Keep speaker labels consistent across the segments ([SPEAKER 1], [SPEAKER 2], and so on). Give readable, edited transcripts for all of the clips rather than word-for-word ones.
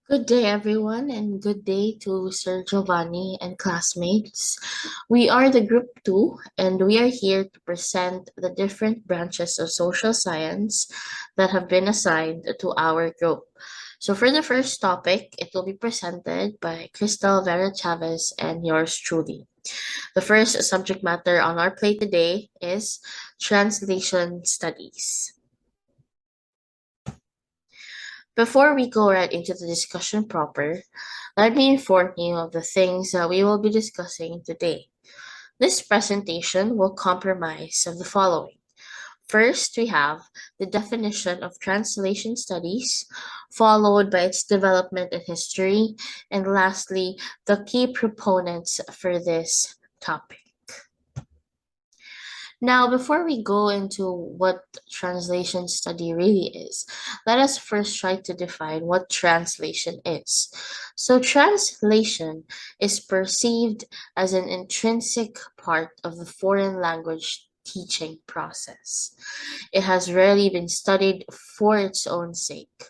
[SPEAKER 1] Good day, everyone, and good day to Sir Giovanni and classmates. We are the Group 2, and we are here to present the different branches of social science that have been assigned to our group. So, for the first topic, it will be presented by Crystal Vera Chavez and yours truly. The first subject matter on our plate today is translation studies. Before we go right into the discussion proper, let me inform you of the things that we will be discussing today. This presentation will comprise of the following. First, we have the definition of translation studies, followed by its development and history, and lastly, the key proponents for this topic. Now, before we go into what translation study really is, let us first try to define what translation is. So, translation is perceived as an intrinsic part of the foreign language teaching process. It has rarely been studied for its own sake.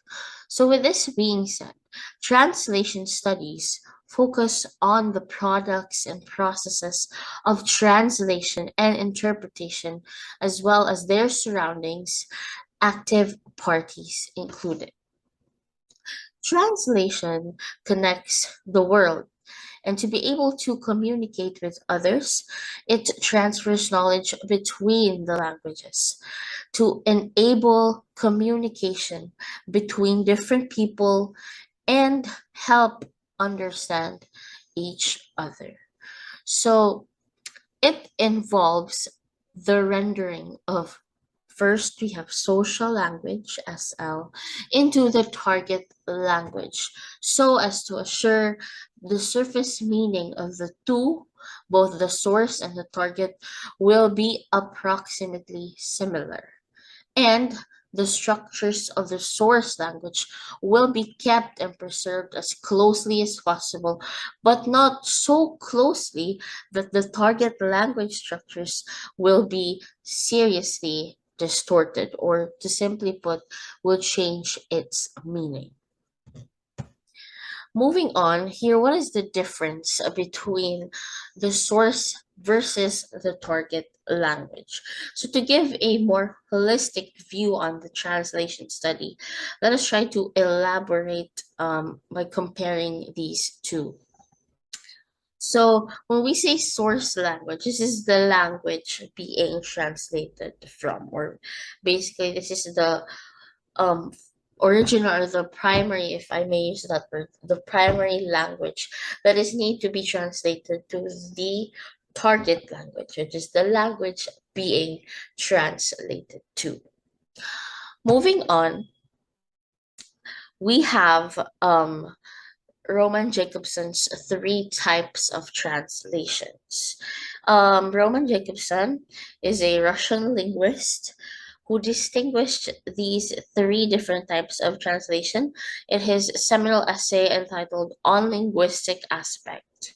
[SPEAKER 1] So, with this being said, translation studies focus on the products and processes of translation and interpretation, as well as their surroundings, active parties included. Translation connects the world, and to be able to communicate with others, it transfers knowledge between the languages to enable communication between different people and help understand each other. So it involves the rendering of first we have social language SL into the target language so as to assure the surface meaning of the two, both the source and the target, will be approximately similar, and the structures of the source language will be kept and preserved as closely as possible, but not so closely that the target language structures will be seriously distorted, or to simply put, will change its meaning. Moving on, here, what is the difference between the source versus the target language? So, to give a more holistic view on the translation study, let us try to elaborate by comparing these two. So, when we say source language, this is the language being translated from, or basically, this is the um original, or the primary, if I may use that word, the primary language that is need to be translated to the target language, which is the language being translated to. Moving on, we have Roman Jacobson's three types of translations. Roman Jacobson is a Russian linguist who distinguished these three different types of translation in his seminal essay entitled On Linguistic Aspect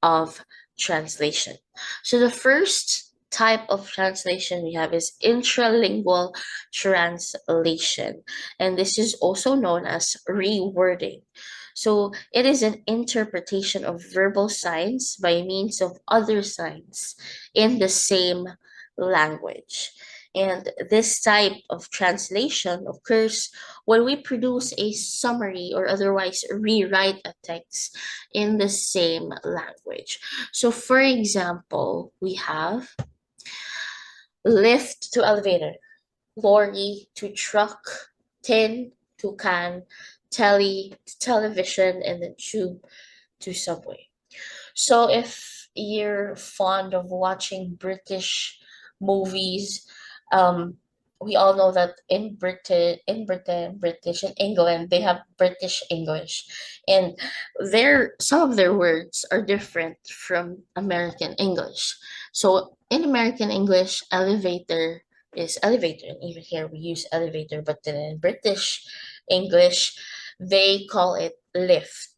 [SPEAKER 1] of Translation. So the first type of translation we have is intralingual translation, and this is also known as rewording. So it is an interpretation of verbal signs by means of other signs in the same language. And this type of translation occurs when we produce a summary or otherwise rewrite a text in the same language. So, for example, we have lift to elevator, lorry to truck, tin to can, telly to television, and then tube to subway. So if you're fond of watching British movies, um, we all know that British and England, they have British English, and some of their words are different from American English. So in American English, elevator is elevator, and even here we use elevator, but then in British English, they call it lift.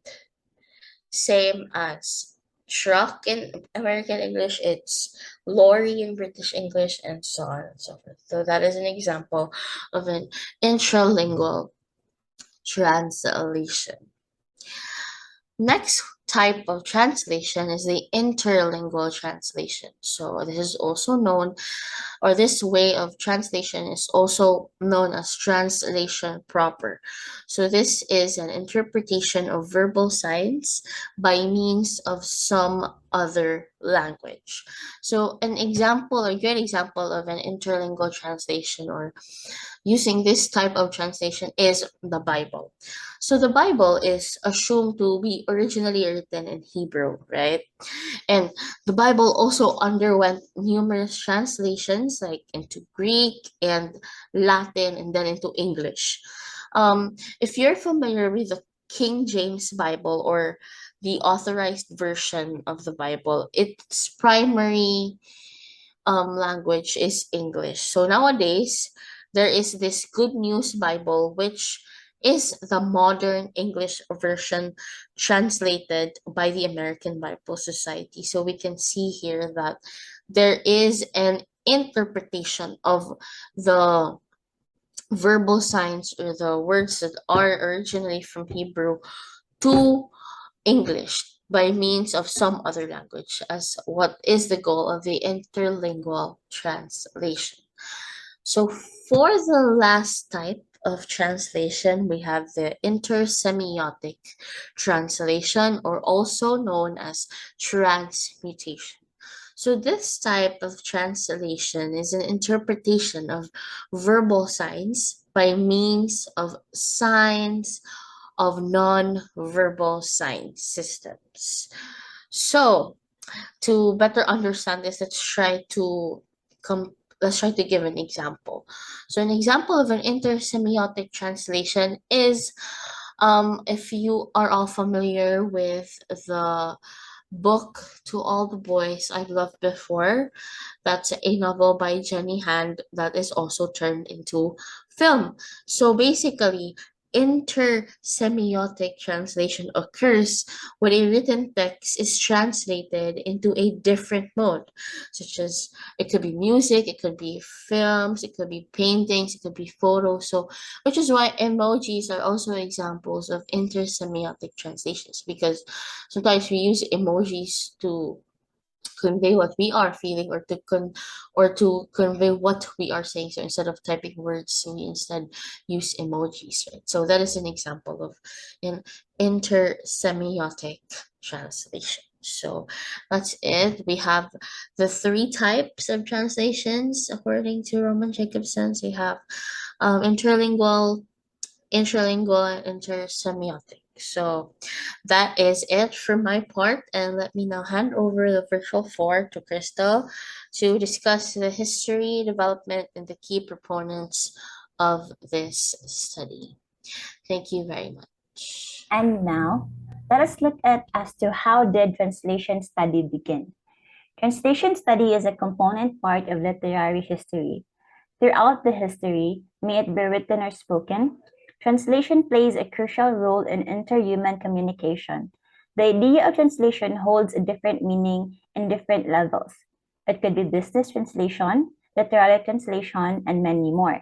[SPEAKER 1] Same as truck in American English, it's lorry in British English, and so on and so forth. So that is an example of an intralingual translation. Next type of translation is the interlingual translation. So this is also known, or this way of translation is also known as translation proper. So this is an interpretation of verbal signs by means of some other language. So an example, a good example of an interlingual translation or using this type of translation is the Bible. So the Bible is assumed to be originally written in Hebrew, right? And the Bible also underwent numerous translations, like into Greek and Latin, and then into English. If you're familiar with the King James Bible or the authorized version of the Bible, its primary language is English. So nowadays, there is this Good News Bible, which is the modern English version translated by the American Bible Society. So we can see here that there is an interpretation of the verbal signs or the words that are originally from Hebrew to English by means of some other language, as what is the goal of the interlingual translation. So for the last type of translation, we have the intersemiotic translation, or also known as transmutation. So this type of translation is an interpretation of verbal signs by means of signs of non-verbal sign systems. So to better understand this, let's try to give an example. So an example of an intersemiotic translation is if you are all familiar with the book To All the Boys I've Loved Before. That's a novel by Jenny Hand that is also turned into film. So basically, intersemiotic translation occurs when a written text is translated into a different mode, such as it could be music, it could be films, it could be paintings, it could be photos. So, which is why emojis are also examples of intersemiotic translations, because sometimes we use emojis to convey what we are feeling, or to convey what we are saying. So instead of typing words, we instead use emojis, right? So that is an example of an intersemiotic translation. So that's it. We have the three types of translations according to Roman Jacobson. We have interlingual, intralingual, and intersemiotic. So that is it for my part, and let me now hand over the virtual floor to Crystal to discuss the history, development, and the key proponents of this study. Thank you very much.
[SPEAKER 2] And now, let us look at as to how did translation study begin. Translation study is a component part of literary history. Throughout the history, may it be written or spoken, translation plays a crucial role in interhuman communication. The idea of translation holds a different meaning in different levels. It could be business translation, literary translation, and many more.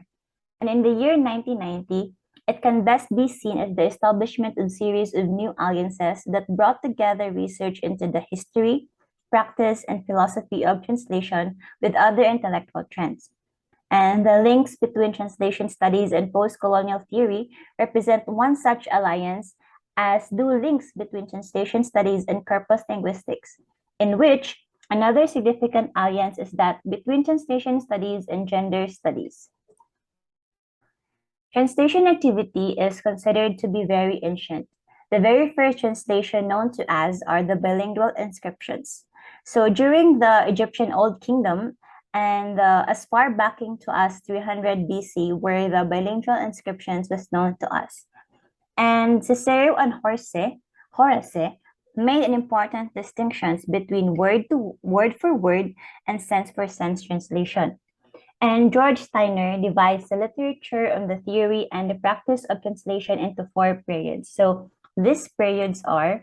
[SPEAKER 2] And in the year 1990, it can best be seen as the establishment of a series of new alliances that brought together research into the history, practice, and philosophy of translation with other intellectual trends. And the links between translation studies and post-colonial theory represent one such alliance, as do links between translation studies and corpus linguistics, in which another significant alliance is that between translation studies and gender studies. Translation activity is considered to be very ancient. The very first translation known to us are the bilingual inscriptions. So during the Egyptian Old Kingdom, and as far backing to us 300 BC, where the bilingual inscriptions was known to us. And Cicero and Horace made an important distinctions between word for word and sense for sense translation. And George Steiner devised the literature on the theory and the practice of translation into four periods. So these periods are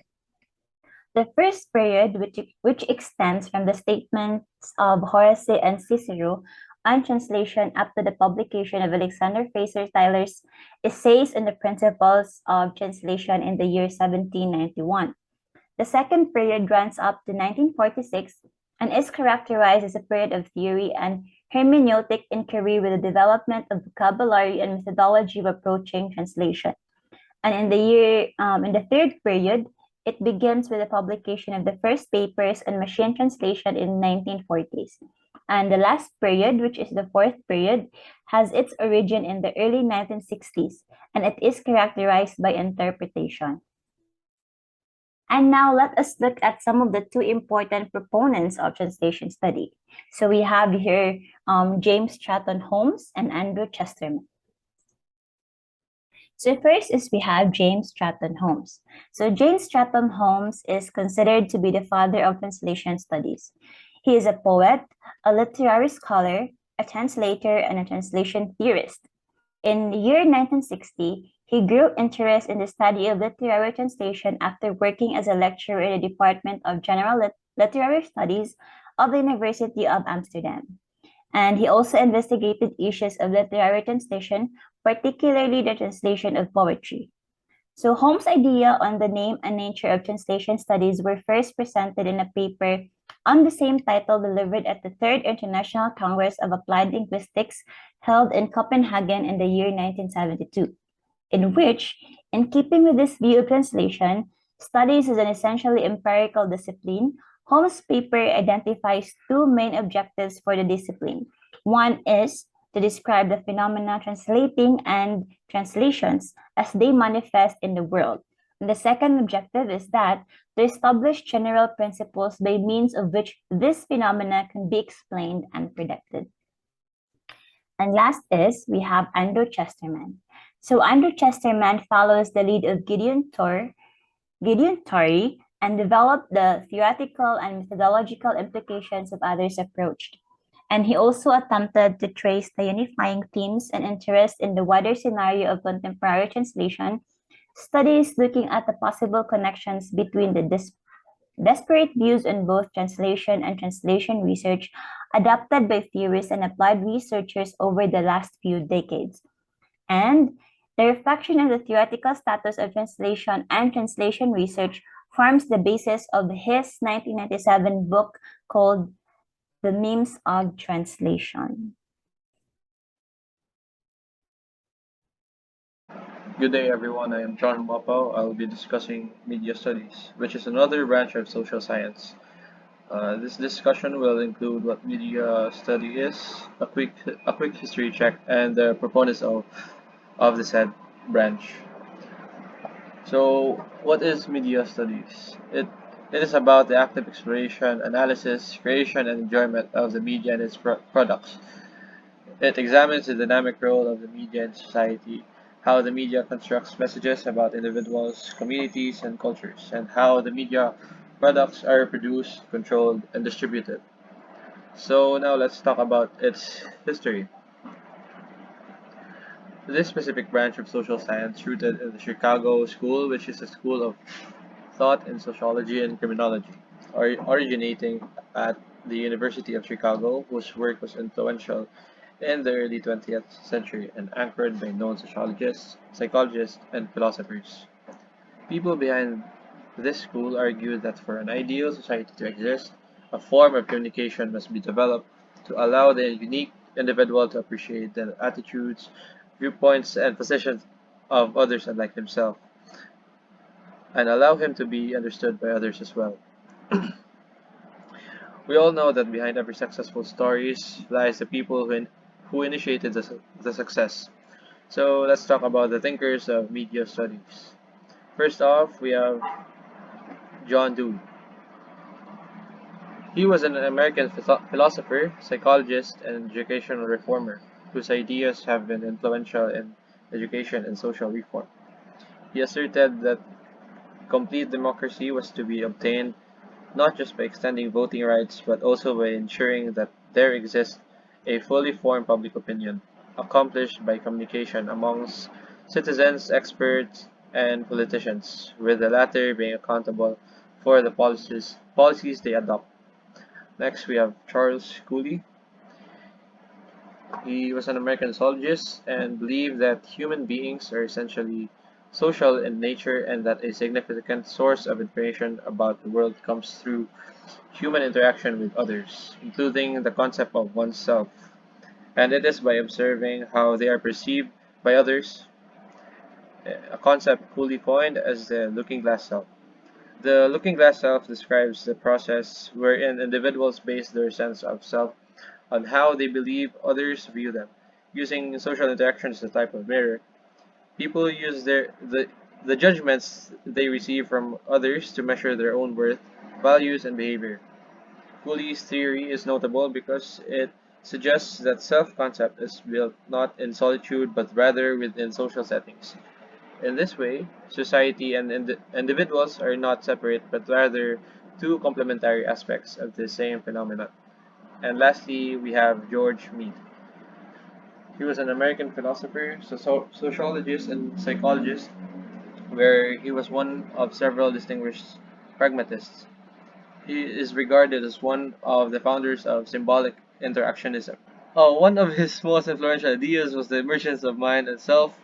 [SPEAKER 2] the first period, which extends from the statements of Horace and Cicero on translation up to the publication of Alexander Fraser Tyler's Essays on the Principles of Translation in the year 1791. The second period runs up to 1946 and is characterized as a period of theory and hermeneutic inquiry with the development of vocabulary and methodology of approaching translation. And in the third period, it begins with the publication of the first papers on machine translation in 1940s. And the last period, which is the fourth period, has its origin in the early 1960s, and it is characterized by interpretation. And now let us look at some of the two important proponents of translation study. So we have here James Stratton Holmes and Andrew Chesterman. So first is we have James Stratton Holmes. So James Stratton Holmes is considered to be the father of translation studies. He is a poet, a literary scholar, a translator, and a translation theorist. In the year 1960, he grew interest in the study of literary translation after working as a lecturer in the Department of General Literary Studies of the University of Amsterdam. And he also investigated issues of literary translation, particularly the translation of poetry. So Holmes' idea on the name and nature of translation studies were first presented in a paper on the same title delivered at the Third International Congress of Applied Linguistics held in Copenhagen in the year 1972, in which, in keeping with this view of translation, studies as an essentially empirical discipline, Holmes' paper identifies two main objectives for the discipline. One is to describe the phenomena translating and translations as they manifest in the world. And the second objective is that to establish general principles by means of which this phenomena can be explained and predicted. And last is we have Andrew Chesterman. So Andrew Chesterman follows the lead of Gideon Torrey and developed the theoretical and methodological implications of others' approach. And he also attempted to trace the unifying themes and interest in the wider scenario of contemporary translation, studies looking at the possible connections between the disparate views on both translation and translation research adopted by theorists and applied researchers over the last few decades. And the reflection of the theoretical status of translation and translation research forms the basis of his 1997 book called The Memes of Translation.
[SPEAKER 3] Good day, everyone. I am Jumapao. I will be discussing media studies, which is another branch of social science. This discussion will include what media study is, a quick history check, and the proponents of the said branch. So, what is media studies? It is about the active exploration, analysis, creation, and enjoyment of the media and its products. It examines the dynamic role of the media in society, how the media constructs messages about individuals, communities, and cultures, and how the media products are produced, controlled, and distributed. So now let's talk about its history. This specific branch of social science rooted in the Chicago School, which is a school of thought in sociology and criminology, originating at the University of Chicago, whose work was influential in the early 20th century and anchored by known sociologists, psychologists, and philosophers. People behind this school argued that for an ideal society to exist, a form of communication must be developed to allow the unique individual to appreciate the attitudes, viewpoints, and positions of others unlike himself, and allow him to be understood by others as well. We all know that behind every successful story lies the people who initiated the success. So let's talk about the thinkers of media studies. First off, we have John Dewey. He was an American philosopher, psychologist, and educational reformer whose ideas have been influential in education and social reform. He asserted that complete democracy was to be obtained not just by extending voting rights, but also by ensuring that there exists a fully formed public opinion, accomplished by communication amongst citizens, experts, and politicians, with the latter being accountable for the policies they adopt. Next, we have Charles Cooley. He was an American zoologist and believed that human beings are essentially social in nature and that a significant source of information about the world comes through human interaction with others, including the concept of oneself. And it is by observing how they are perceived by others, a concept fully coined as the looking glass self. The looking glass self describes the process wherein individuals base their sense of self on how they believe others view them. Using social interaction as a type of mirror, people use the judgments they receive from others to measure their own worth, values, and behavior. Cooley's theory is notable because it suggests that self-concept is built not in solitude but rather within social settings. In this way, society and individuals are not separate but rather two complementary aspects of the same phenomenon. And lastly, we have George Mead. He was an American philosopher, sociologist, and psychologist, where he was one of several distinguished pragmatists. He is regarded as one of the founders of symbolic interactionism. One of his most influential ideas was the emergence of mind and self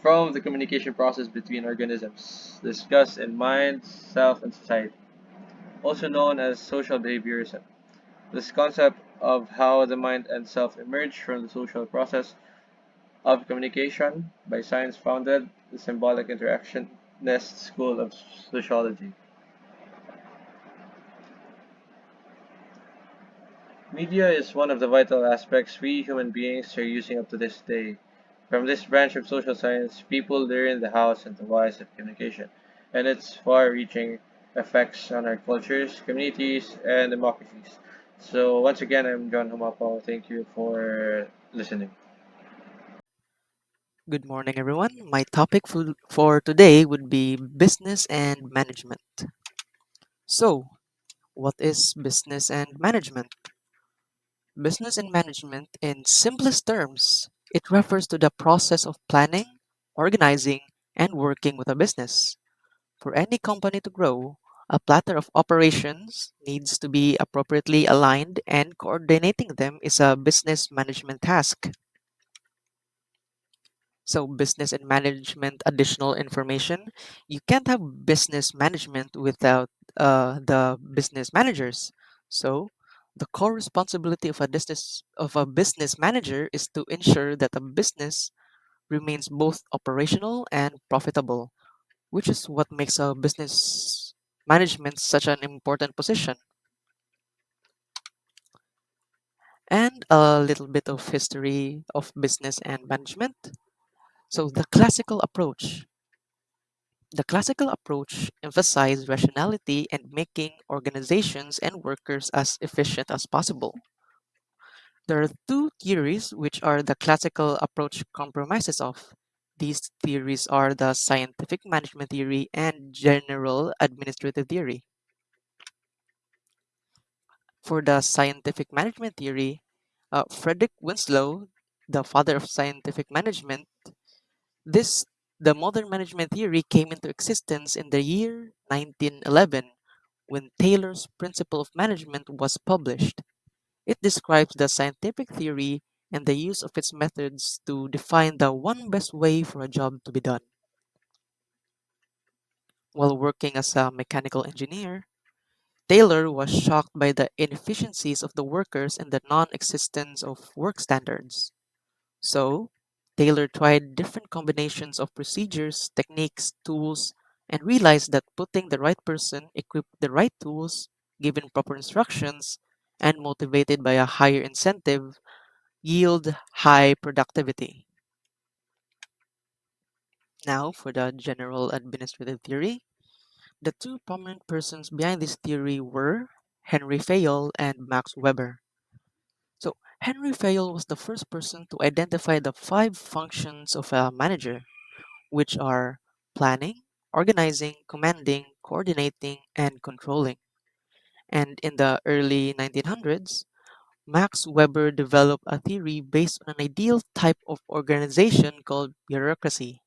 [SPEAKER 3] from the communication process between organisms, discussed in mind, self, and society, also known as social behaviorism. This concept of how the mind and self emerge from the social process of communication by science founded the symbolic interactionist school of sociology. Media is one of the vital aspects we human beings are using up to this day. From this branch of social science, people learn the hows and the whys of communication and its far reaching effects on our cultures, communities, and democracies. So, once again, I'm John Humapao. Thank you for listening.
[SPEAKER 4] Good morning, everyone. My topic for today would be business and management. So, what is business and management? Business and management, in simplest terms, it refers to the process of planning, organizing, and working with a business. For any company to grow, a platter of operations needs to be appropriately aligned, and coordinating them is a business management task. So, business and management additional information. You can't have business management without the business managers. So, the core responsibility of a business manager is to ensure that a business remains both operational and profitable, which is what makes a business management such an important position. And a little bit of history of business and management. So, the classical approach emphasized rationality and making organizations and workers as efficient as possible. There are two theories which are the classical approach compromises of. These theories are the scientific management theory and general administrative theory. For the scientific management theory, Frederick Winslow, the father of scientific management, this the modern management theory came into existence in the year 1911 when Taylor's Principle of Management was published. It describes the scientific theory and the use of its methods to define the one best way for a job to be done. While working as a mechanical engineer, Taylor was shocked by the inefficiencies of the workers and the non existence of work standards. So, Taylor tried different combinations of procedures, techniques, tools, and realized that putting the right person equipped with the right tools, given proper instructions, and motivated by a higher incentive yield high productivity. Now, for the general administrative theory, the two prominent persons behind this theory were Henry Fayol and Max Weber. So, Henry Fayol was the first person to identify the five functions of a manager, which are planning, organizing, commanding, coordinating, and controlling. And in the early 1900s, Max Weber developed a theory based on an ideal type of organization called bureaucracy.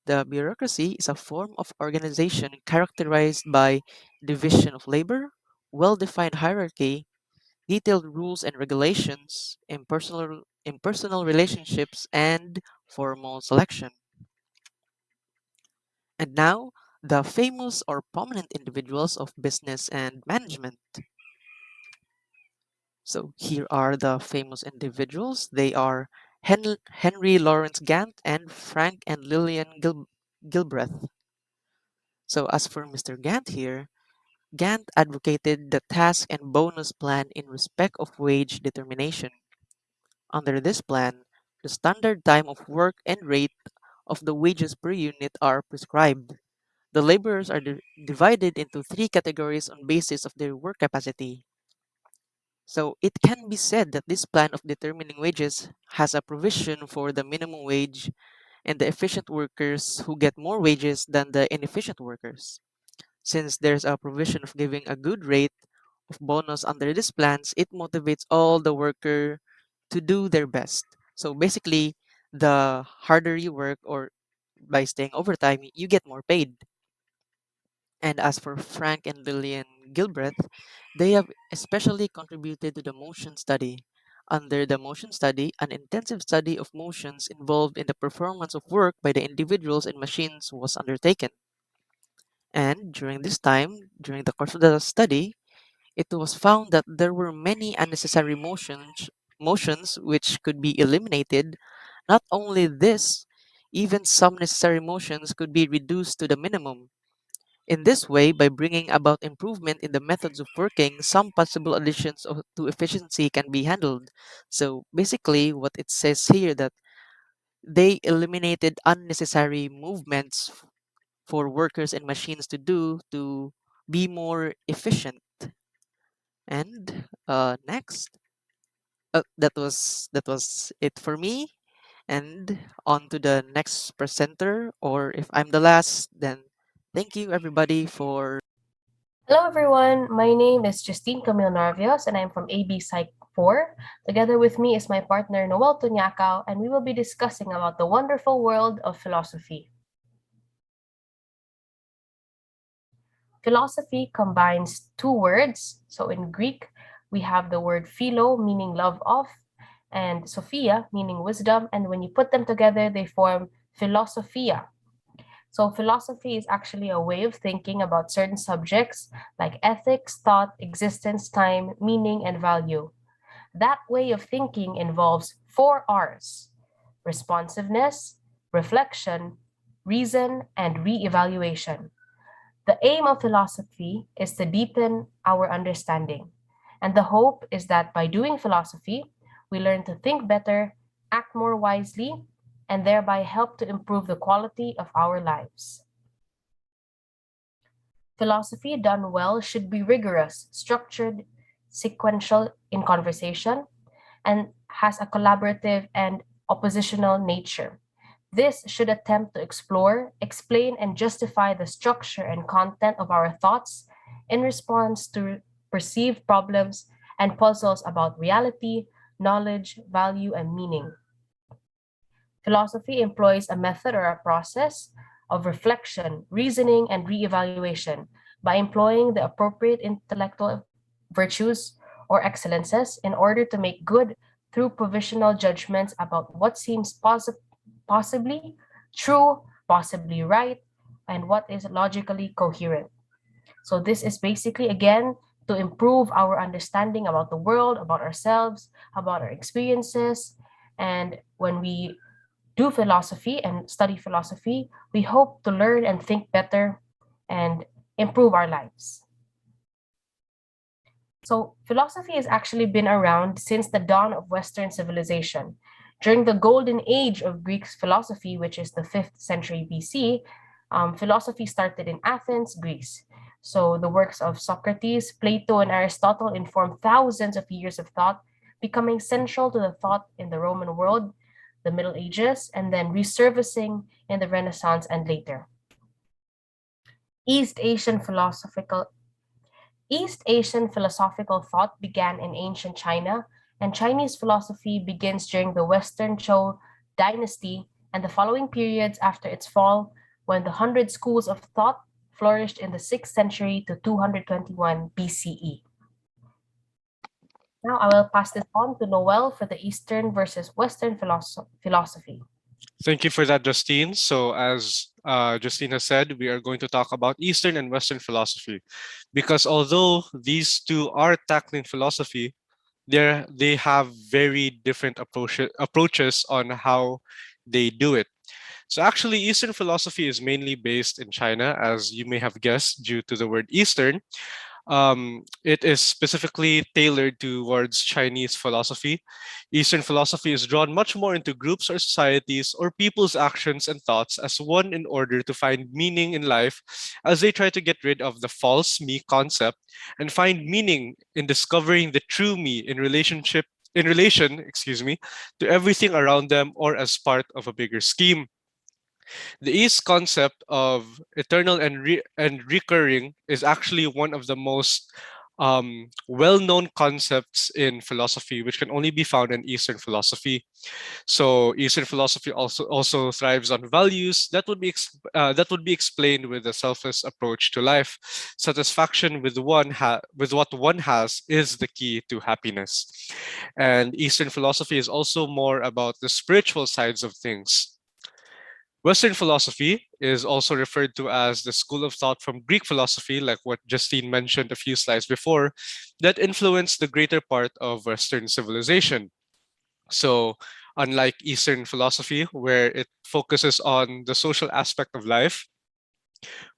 [SPEAKER 4] The bureaucracy is a form of organization characterized by division of labor, well defined hierarchy, detailed rules and regulations, impersonal relationships, and formal selection. And now, the famous or prominent individuals of business and management. So here are the famous individuals. They are Henry Lawrence Gant and Frank and Lillian Gilbreth. So as for Mr. Gant here, Gant advocated the task and bonus plan in respect of wage determination. Under this plan, the standard time of work and rate of the wages per unit are prescribed. The laborers are divided into three categories on basis of their work capacity. So it can be said that this plan of determining wages has a provision for the minimum wage and the efficient workers who get more wages than the inefficient workers. Since there's a provision of giving a good rate of bonus under these plans, it motivates all the worker to do their best. So basically, the harder you work or by staying overtime, you get more paid. And as for Frank and Lillian Gilbreth, they have especially contributed to the motion study. Under the motion study, an intensive study of motions involved in the performance of work by the individuals and machines was undertaken. And during this time, during the course of the study, it was found that there were many unnecessary motions which could be eliminated. Not only this, even some necessary motions could be reduced to the minimum. In this way, by bringing about improvement in the methods of working, some possible additions to efficiency can be handled. So basically, what it says here that they eliminated unnecessary movements for workers and machines to do to be more efficient. And next, that was it for me. And on to the next presenter, or if I'm the last, then thank you everybody for.
[SPEAKER 5] Hello everyone, my name is Justine Camille Narvios and I'm from AB Psych 4. Together with me is my partner Noel Tunyakaw and we will be discussing about the wonderful world of philosophy. Philosophy combines two words. So in Greek, we have the word philo, meaning love of, and sophia, meaning wisdom. And when you put them together, they form philosophia. So philosophy is actually a way of thinking about certain subjects like ethics, thought, existence, time, meaning, and value. That way of thinking involves 4 R's: responsiveness, reflection, reason, and re-evaluation. The aim of philosophy is to deepen our understanding. And the hope is that by doing philosophy, we learn to think better, act more wisely, and thereby help to improve the quality of our lives. Philosophy done well should be rigorous, structured, sequential in conversation, and has a collaborative and oppositional nature. This should attempt to explore, explain, and justify the structure and content of our thoughts in response to perceived problems and puzzles about reality, knowledge, value, and meaning. Philosophy employs a method or a process of reflection, reasoning, and re-evaluation by employing the appropriate intellectual virtues or excellences in order to make good through provisional judgments about what seems possibly true, possibly right, and what is logically coherent. So this is basically again to improve our understanding about the world, about ourselves, about our experiences. And when we do philosophy and study philosophy, we hope to learn and think better and improve our lives. So, philosophy has actually been around since the dawn of Western civilization. During the golden age of Greek philosophy, which is the 5th century BC, philosophy started in Athens, Greece. So, the works of Socrates, Plato, and Aristotle informed thousands of years of thought, becoming central to the thought in the Roman world, the Middle Ages, and then resurfacing in the Renaissance and later. East Asian philosophical thought began in ancient China, and Chinese philosophy begins during the Western Zhou dynasty and the following periods after its fall, when the 100 schools of thought flourished in the 6th century to 221 BCE. Now I will pass this on to Noel for the Eastern versus Western philosophy.
[SPEAKER 6] Thank you for that, Justine. So, as Justine has said, we are going to talk about Eastern and Western philosophy, because although these two are tackling philosophy, they have very different approaches on how they do it. So, actually, Eastern philosophy is mainly based in China, as you may have guessed, due to the word Eastern. It is specifically tailored towards Chinese philosophy. Eastern philosophy is drawn much more into groups or societies or people's actions and thoughts as one in order to find meaning in life, as they try to get rid of the false me concept and find meaning in discovering the true me in relation, to everything around them or as part of a bigger scheme. The East concept of eternal and recurring is actually one of the most well-known concepts in philosophy, which can only be found in Eastern philosophy. So Eastern philosophy also thrives on values that would be explained with a selfless approach to life. Satisfaction with with what one has is the key to happiness. And Eastern philosophy is also more about the spiritual sides of things. Western philosophy is also referred to as the school of thought from Greek philosophy, like what Justine mentioned a few slides before, that influenced the greater part of Western civilization. So, unlike Eastern philosophy, where it focuses on the social aspect of life,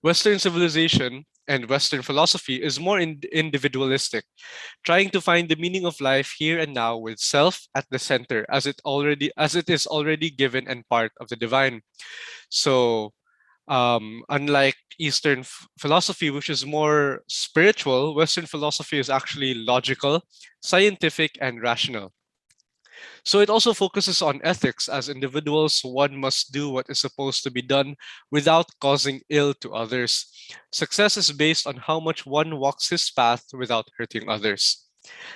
[SPEAKER 6] Western civilization and Western philosophy is more individualistic, trying to find the meaning of life here and now with self at the center, as it is already given and part of the divine. So, unlike Eastern philosophy, which is more spiritual, Western philosophy is actually logical, scientific, and rational. So it also focuses on ethics. As individuals, one must do what is supposed to be done without causing ill to others. Success is based on how much one walks his path without hurting others.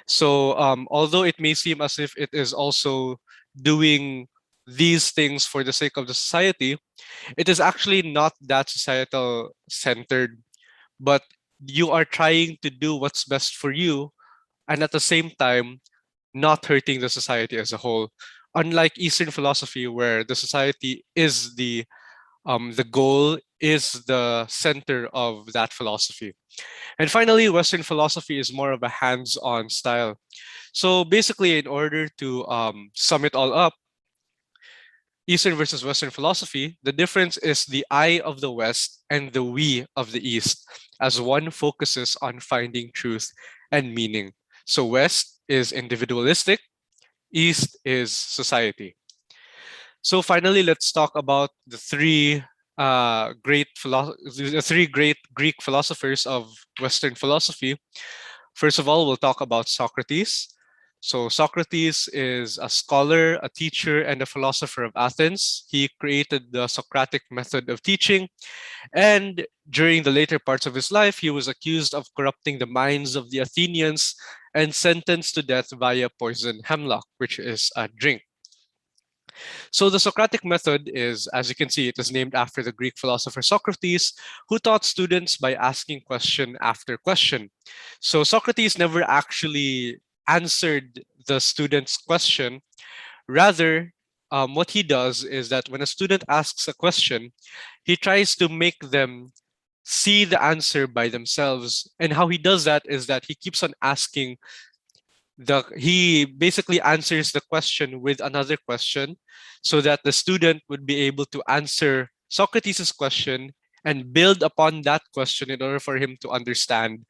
[SPEAKER 6] So, although it may seem as if it is also doing these things for the sake of the society, it is actually not that societal centered, but you are trying to do what's best for you and at the same time not hurting the society as a whole. Unlike Eastern philosophy, where the society is the goal, is the center of that philosophy. And finally, Western philosophy is more of a hands-on style. So basically, in order to sum it all up, Eastern versus Western philosophy, the difference is the I of the West and the we of the East, as one focuses on finding truth and meaning. So West is individualistic, East is society. So finally, let's talk about the three great Greek philosophers of Western philosophy. First of all, we'll talk about Socrates. So Socrates is a scholar, a teacher, and a philosopher of Athens. He created the Socratic method of teaching, and during the later parts of his life, he was accused of corrupting the minds of the Athenians and sentenced to death via poison hemlock, which is a drink. So the Socratic method is, as you can see, it is named after the Greek philosopher Socrates, who taught students by asking question after question. So Socrates never actually answered the student's question. Rather, what he does is that when a student asks a question, he tries to make them see the answer by themselves. And how he does that is that he keeps on asking he basically answers the question with another question so that the student would be able to answer Socrates' question and build upon that question in order for him to understand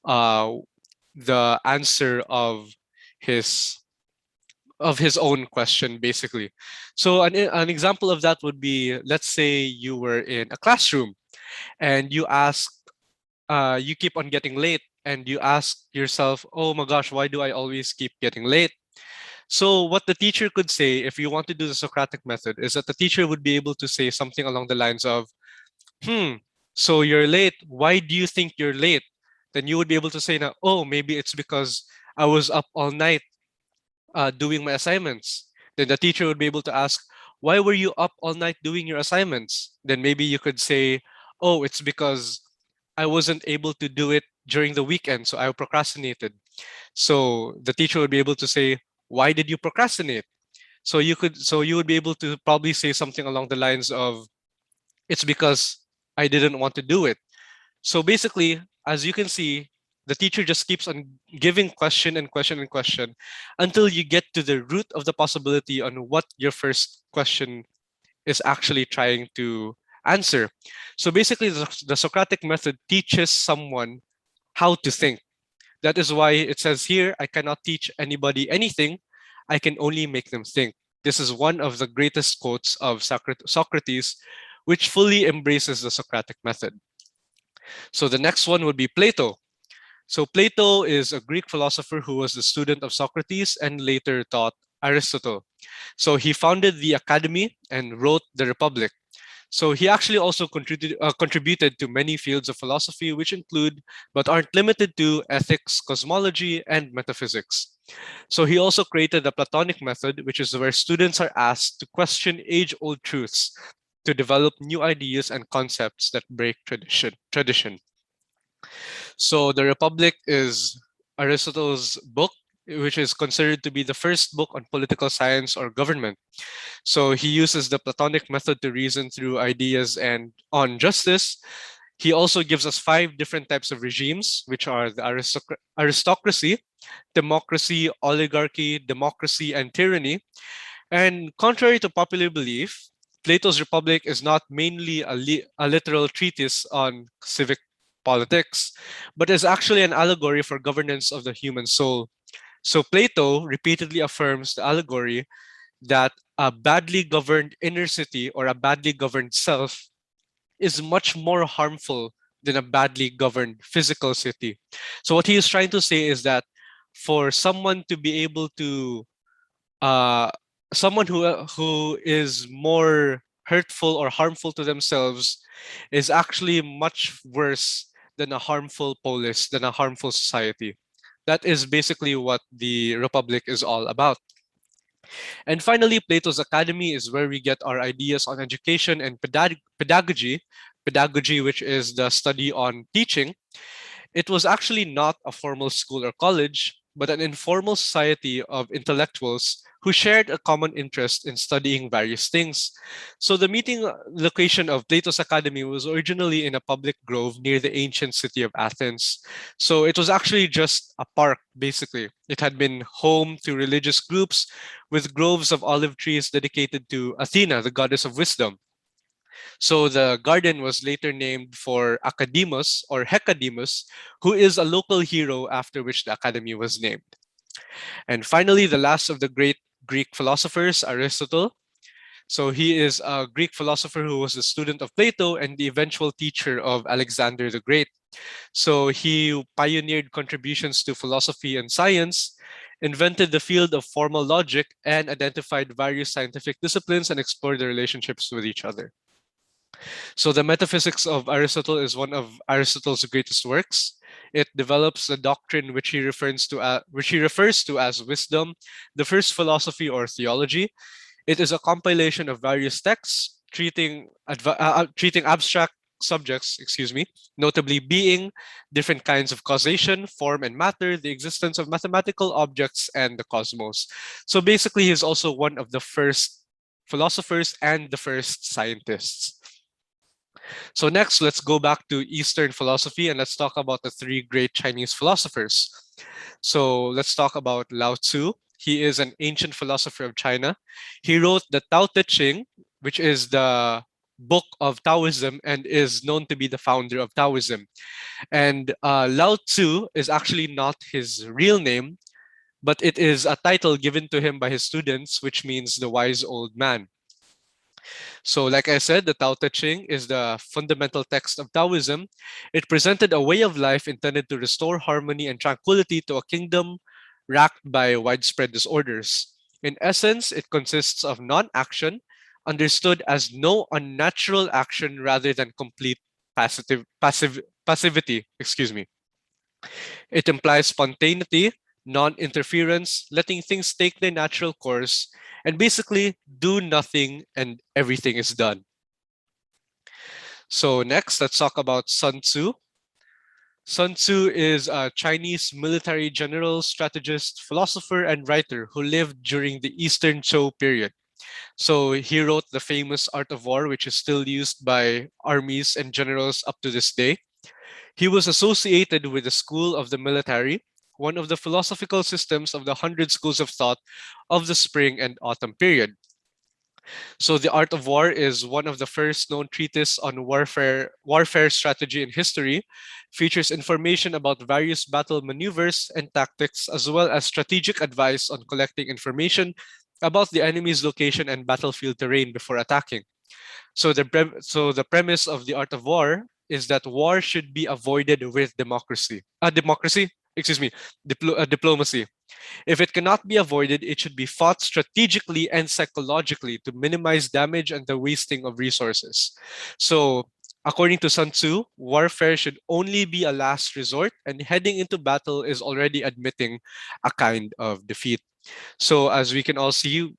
[SPEAKER 6] uh, the answer his of his own question, basically. So an example of that would be, let's say you were in a classroom and you keep on getting late and you ask yourself, oh my gosh, why do I always keep getting late? So what the teacher could say, if you want to do the Socratic method, is that the teacher would be able to say something along the lines of, so you're late. Why do you think you're late? Then you would be able to say now, oh, maybe it's because I was up all night doing my assignments. Then the teacher would be able to ask, why were you up all night doing your assignments? Then maybe you could say, oh, it's because I wasn't able to do it during the weekend, so I procrastinated. So the teacher would be able to say, why did you procrastinate? So you would be able to probably say something along the lines of, it's because I didn't want to do it. So basically, as you can see, the teacher just keeps on giving question and question and question until you get to the root of the possibility on what your first question is actually trying to answer. So basically, the Socratic method teaches someone how to think. That is why it says here, I cannot teach anybody anything. I can only make them think. This is one of the greatest quotes of Socrates, which fully embraces the Socratic method. So the next one would be Plato. So Plato is a Greek philosopher who was the student of Socrates and later taught Aristotle. So he founded the Academy and wrote the Republic. So he actually also contributed to many fields of philosophy, which include, but aren't limited to, ethics, cosmology, and metaphysics. So he also created the Platonic method, which is where students are asked to question age-old truths to develop new ideas and concepts that break tradition. So the Republic is Aristotle's book, which is considered to be the first book on political science or government. So he uses the Platonic method to reason through ideas and on justice. He also gives us 5 different types of regimes, which are the aristocracy, democracy, oligarchy, democracy, and tyranny. And contrary to popular belief, Plato's Republic is not mainly a literal treatise on civic politics, but is actually an allegory for governance of the human soul. So Plato repeatedly affirms the allegory that a badly governed inner city or a badly governed self is much more harmful than a badly governed physical city. So what he is trying to say is that for someone to be able to uh, someone who is more hurtful or harmful to themselves is actually much worse than a harmful polis, than a harmful society. That is basically what the Republic is all about. And finally, Plato's Academy is where we get our ideas on education and pedagogy. Pedagogy, which is the study on teaching. It was actually not a formal school or college, but an informal society of intellectuals who shared a common interest in studying various things. So the meeting location of Plato's Academy was originally in a public grove near the ancient city of Athens. So it was actually just a park, basically. It had been home to religious groups with groves of olive trees dedicated to Athena, the goddess of wisdom. So the garden was later named for Academus or Hecademus, who is a local hero after which the academy was named. And finally, the last of the great Greek philosophers, Aristotle. So he is a Greek philosopher who was a student of Plato and the eventual teacher of Alexander the Great. So he pioneered contributions to philosophy and science, invented the field of formal logic, and identified various scientific disciplines and explored their relationships with each other. So the Metaphysics of Aristotle is one of Aristotle's greatest works. It develops the doctrine which he refers to as wisdom, the first philosophy or theology. It is a compilation of various texts treating abstract subjects, notably being, different kinds of causation, form and matter, the existence of mathematical objects, and the cosmos. So basically, he's also one of the first philosophers and the first scientists. So next, let's go back to Eastern philosophy and let's talk about the 3 great Chinese philosophers. So let's talk about Lao Tzu. He is an ancient philosopher of China. He wrote the Tao Te Ching, which is the book of Taoism and is known to be the founder of Taoism. And Lao Tzu is actually not his real name, but it is a title given to him by his students, which means the wise old man. So like I said, the Tao Te Ching is the fundamental text of Taoism. It presented a way of life intended to restore harmony and tranquility to a kingdom racked by widespread disorders. In essence, it consists of non-action, understood as no unnatural action rather than complete passivity. It implies spontaneity, non-interference, letting things take their natural course, and basically do nothing and everything is done. So next, let's talk about Sun Tzu. Sun Tzu is a Chinese military general, strategist, philosopher, and writer who lived during the Eastern Zhou period. So he wrote the famous Art of War, which is still used by armies and generals up to this day. He was associated with the school of the military, one of the philosophical systems of the 100 schools of thought of the spring and autumn period. So the Art of War is one of the first known treatises on warfare strategy in history, features information about various battle maneuvers and tactics, as well as strategic advice on collecting information about the enemy's location and battlefield terrain before attacking. So the premise of the Art of War is that war should be avoided with diplomacy. If it cannot be avoided, it should be fought strategically and psychologically to minimize damage and the wasting of resources. So, according to Sun Tzu, warfare should only be a last resort, and heading into battle is already admitting a kind of defeat. So, as we can all see,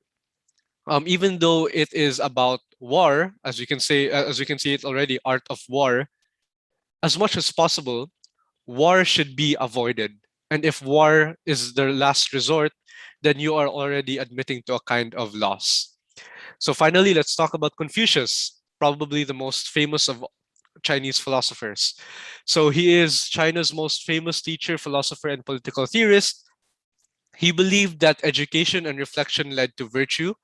[SPEAKER 6] even though it is about war, as we can see it already, art of war, as much as possible, war should be avoided. And if war is the last resort, then you are already admitting to a kind of loss. So finally, let's talk about Confucius, probably the most famous of Chinese philosophers. So he is China's most famous teacher, philosopher, and political theorist. He believed that education and reflection led to virtue,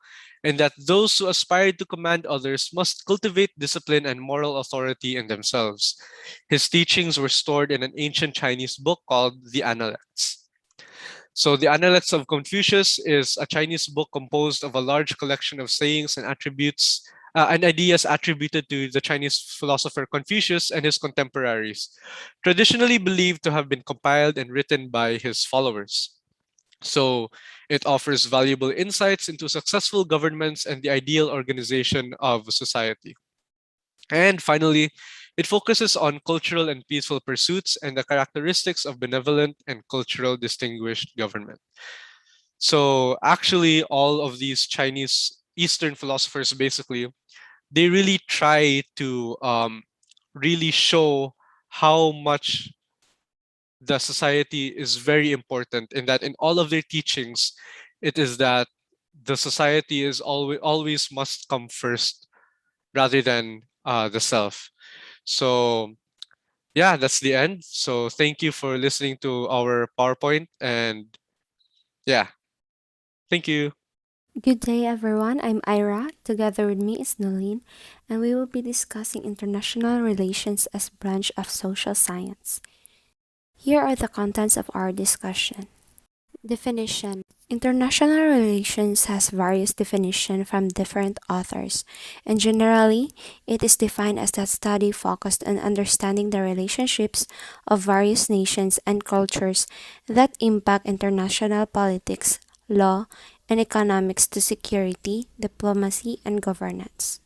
[SPEAKER 6] and that those who aspired to command others must cultivate discipline and moral authority in themselves. His teachings were stored in an ancient Chinese book called the Analects. So the Analects of Confucius is a Chinese book composed of a large collection of sayings and attributes and ideas attributed to the Chinese philosopher Confucius and his contemporaries, traditionally believed to have been compiled and written by his followers. So it offers valuable insights into successful governments and the ideal organization of society. And finally, it focuses on cultural and peaceful pursuits and the characteristics of benevolent and cultural distinguished government. So actually, all of these Chinese Eastern philosophers basically, they really try to really show how much the society is very important, in that in all of their teachings, it is that the society is always must come first rather than the self. So yeah, that's the end. So thank you for listening to our PowerPoint, and yeah, thank you.
[SPEAKER 7] Good day, everyone. I'm Ira. Together with me is Nolene, and we will be discussing international relations as branch of social science. Here are the contents of our discussion. Definition. International relations has various definitions from different authors, and generally, it is defined as that study focused on understanding the relationships of various nations and cultures that impact international politics, law, and economics to security, diplomacy, and governance.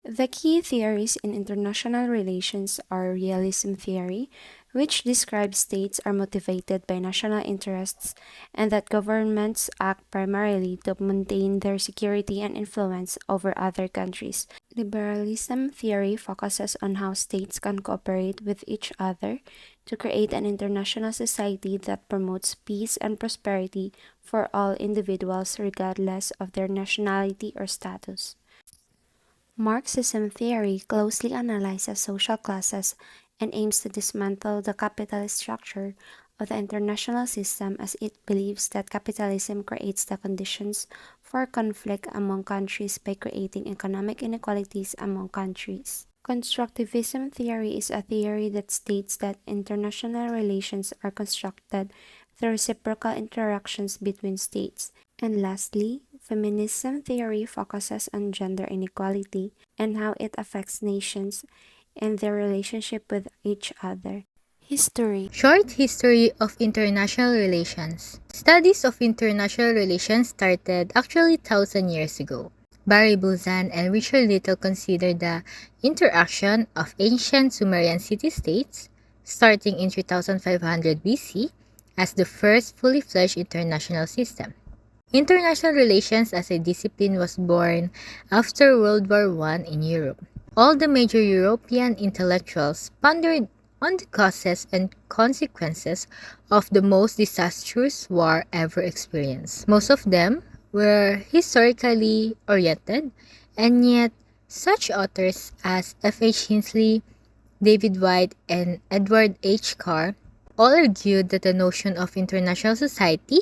[SPEAKER 7] The key theories in international relations are realism theory, which describes states are motivated by national interests and that governments act primarily to maintain their security and influence over other countries. Liberalism theory focuses on how states can cooperate with each other to create an international society that promotes peace and prosperity for all individuals regardless of their nationality or status. Marxism theory closely analyzes social classes and aims to dismantle the capitalist structure of the international system, as it believes that capitalism creates the conditions for conflict among countries by creating economic inequalities among countries. Constructivism theory is a theory that states that international relations are constructed through reciprocal interactions between states. And lastly, feminism theory focuses on gender inequality and how it affects nations and their relationship with each other. History.
[SPEAKER 8] Short history of international relations. Studies of international relations started actually 1,000 years ago. Barry Buzan and Richard Little considered the interaction of ancient Sumerian city-states, starting in 3500 BC, as the first fully fledged international system. International relations as a discipline was born after World War I in Europe. All the major European intellectuals pondered on the causes and consequences of the most disastrous war ever experienced. Most of them were historically oriented, and yet such authors as F.H. Hinsley, David White, and Edward H. Carr all argued that the notion of international society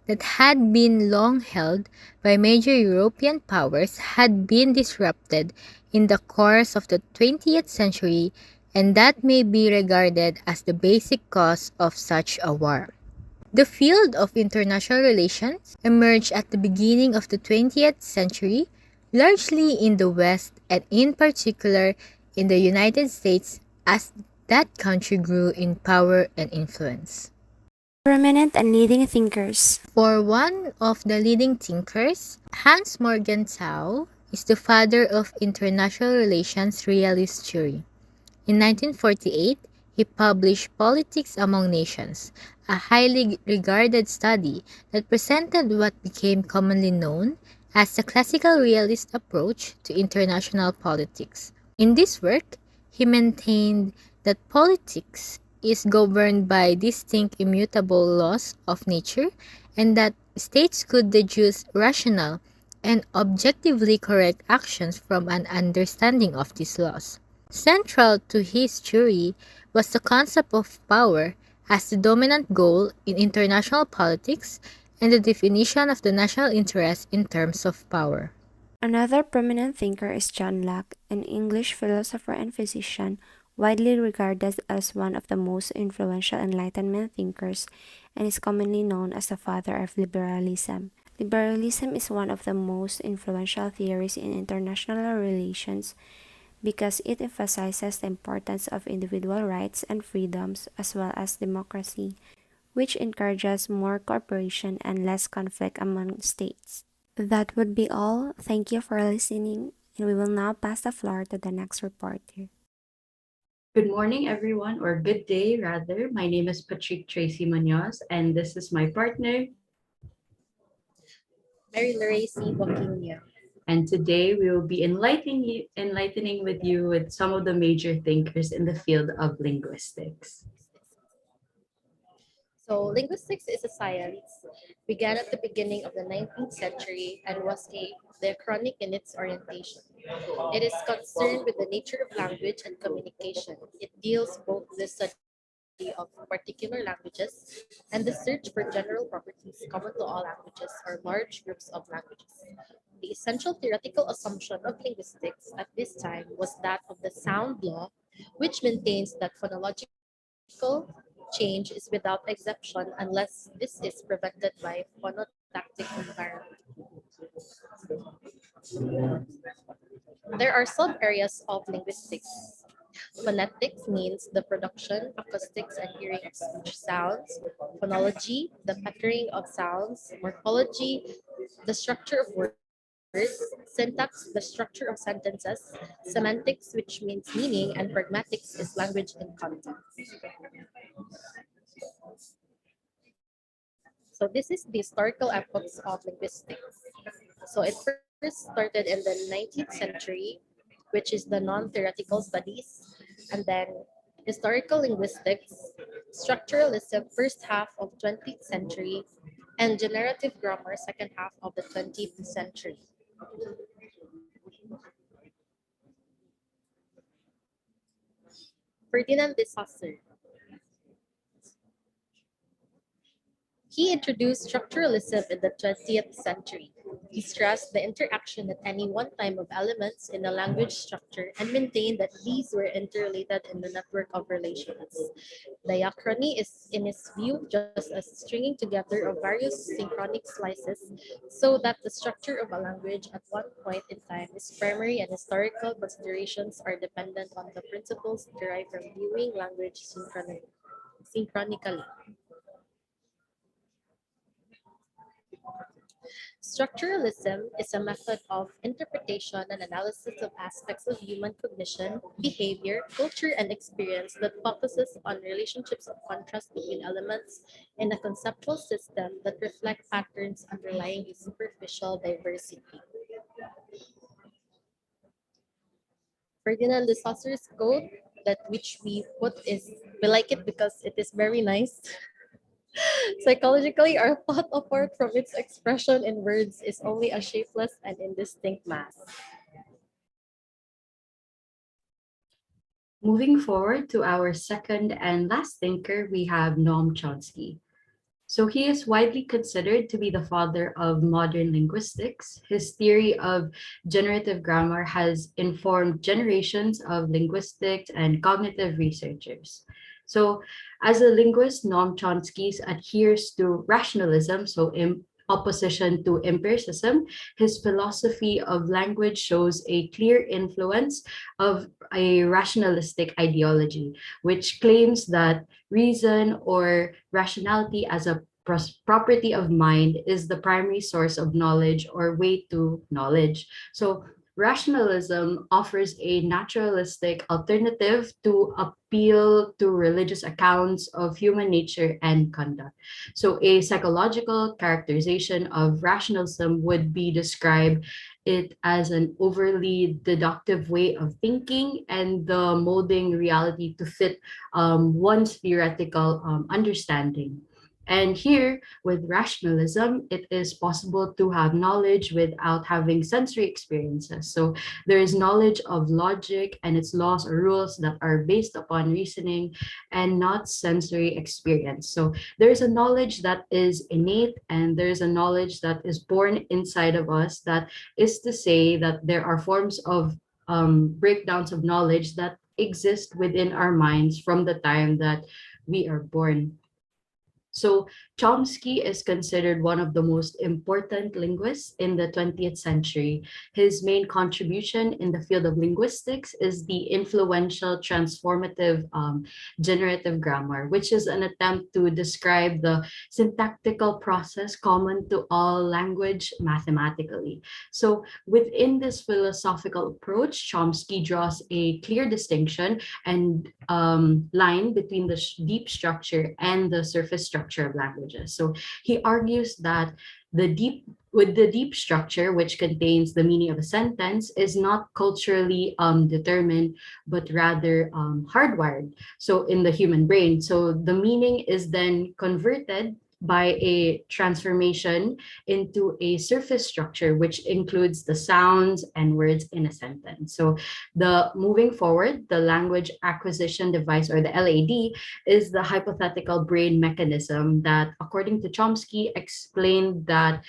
[SPEAKER 8] that had been long held by major European powers had been disrupted in the course of the 20th century, and that may be regarded as the basic cause of such a war. The field of international relations emerged at the beginning of the 20th century, largely in the West and in particular in the United States as that country grew in power and influence.
[SPEAKER 7] Prominent and leading thinkers.
[SPEAKER 8] For one of the leading thinkers, Hans Morgenthau is the father of international relations realist theory. In 1948, he published Politics Among Nations, a highly regarded study that presented what became commonly known as the classical realist approach to international politics. In this work, he maintained that politics is governed by distinct immutable laws of nature and that states could deduce rational and objectively correct actions from an understanding of these laws. Central to his theory was the concept of power as the dominant goal in international politics and the definition of the national interest in terms of power.
[SPEAKER 7] Another prominent thinker is John Locke, an English philosopher and physician, widely regarded as one of the most influential Enlightenment thinkers and is commonly known as the father of liberalism. Liberalism is one of the most influential theories in international relations because it emphasizes the importance of individual rights and freedoms as well as democracy, which encourages more cooperation and less conflict among states. That would be all. Thank you for listening, and we will now pass the floor to the next reporter.
[SPEAKER 9] Good morning, everyone, or good day, rather. My name is Patrique Tracy Muñoz, and this is my partner.
[SPEAKER 10] Lurae Buaquiña.
[SPEAKER 9] And today we will be enlightening with you with some of the major thinkers in the field of linguistics.
[SPEAKER 10] So, linguistics is a science, began at the beginning of the 19th century and was diachronic in its orientation. It is concerned with the nature of language and communication. It deals both with the study of particular languages and the search for general properties common to all languages or large groups of languages. The essential theoretical assumption of linguistics at this time was that of the sound law, which maintains that phonological change is without exception unless this is prevented by phonotactic environment. There are sub-areas of linguistics. Phonetics means the production, acoustics, and hearing of speech sounds. Phonology, the patterning of sounds. Morphology, the structure of words. Syntax, the structure of sentences. Semantics, which means meaning. And pragmatics is language and content. So this is the historical epochs of linguistics. So it first started in the 19th century, which is the non-theoretical studies, and then historical linguistics, structuralism, first half of 20th century, and generative grammar, second half of the 20th century. Ferdinand de Saussure. He introduced structuralism in the 20th century. He stressed the interaction at any one time of elements in a language structure and maintained that these were interrelated in the network of relations. Diachrony is, in his view, just as stringing together of various synchronic slices so that the structure of a language at one point in time is primary and historical considerations are dependent on the principles derived from viewing language synchronically. Structuralism is a method of interpretation and analysis of aspects of human cognition, behavior, culture, and experience that focuses on relationships of contrast between elements in a conceptual system that reflect patterns underlying a superficial diversity. Ferdinand de Saussure's quote, that which we put is we like it because it is very nice. Psychologically, our thought apart from its expression in words is only a shapeless and indistinct mass.
[SPEAKER 9] Moving forward to our second and last thinker, we have Noam Chomsky. So he is widely considered to be the father of modern linguistics. His theory of generative grammar has informed generations of linguistics and cognitive researchers. So as a linguist, Noam Chomsky adheres to rationalism, so in opposition to empiricism. His philosophy of language shows a clear influence of a rationalistic ideology, which claims that reason or rationality as a property of mind is the primary source of knowledge or way to knowledge. So rationalism offers a naturalistic alternative to appeal to religious accounts of human nature and conduct. So a psychological characterization of rationalism would be described it as an overly deductive way of thinking and the molding reality to fit one's theoretical understanding. And here, with rationalism, it is possible to have knowledge without having sensory experiences. So there is knowledge of logic and its laws or rules that are based upon reasoning and not sensory experience. So there is a knowledge that is innate and there is a knowledge that is born inside of us. That is to say that there are forms of breakdowns of knowledge that exist within our minds from the time that we are born. So Chomsky is considered one of the most important linguists in the 20th century. His main contribution in the field of linguistics is the influential transformative generative grammar, which is an attempt to describe the syntactical process common to all language mathematically. So within this philosophical approach, Chomsky draws a clear distinction and line between the deep structure and the surface structure of languages. So he argues that the deep structure, which contains the meaning of a sentence, is not culturally determined, but rather hardwired. So in the human brain, so the meaning is then converted by a transformation into a surface structure, which includes the sounds and words in a sentence. So the moving forward, the language acquisition device, or the LAD, is the hypothetical brain mechanism that, according to Chomsky, explained that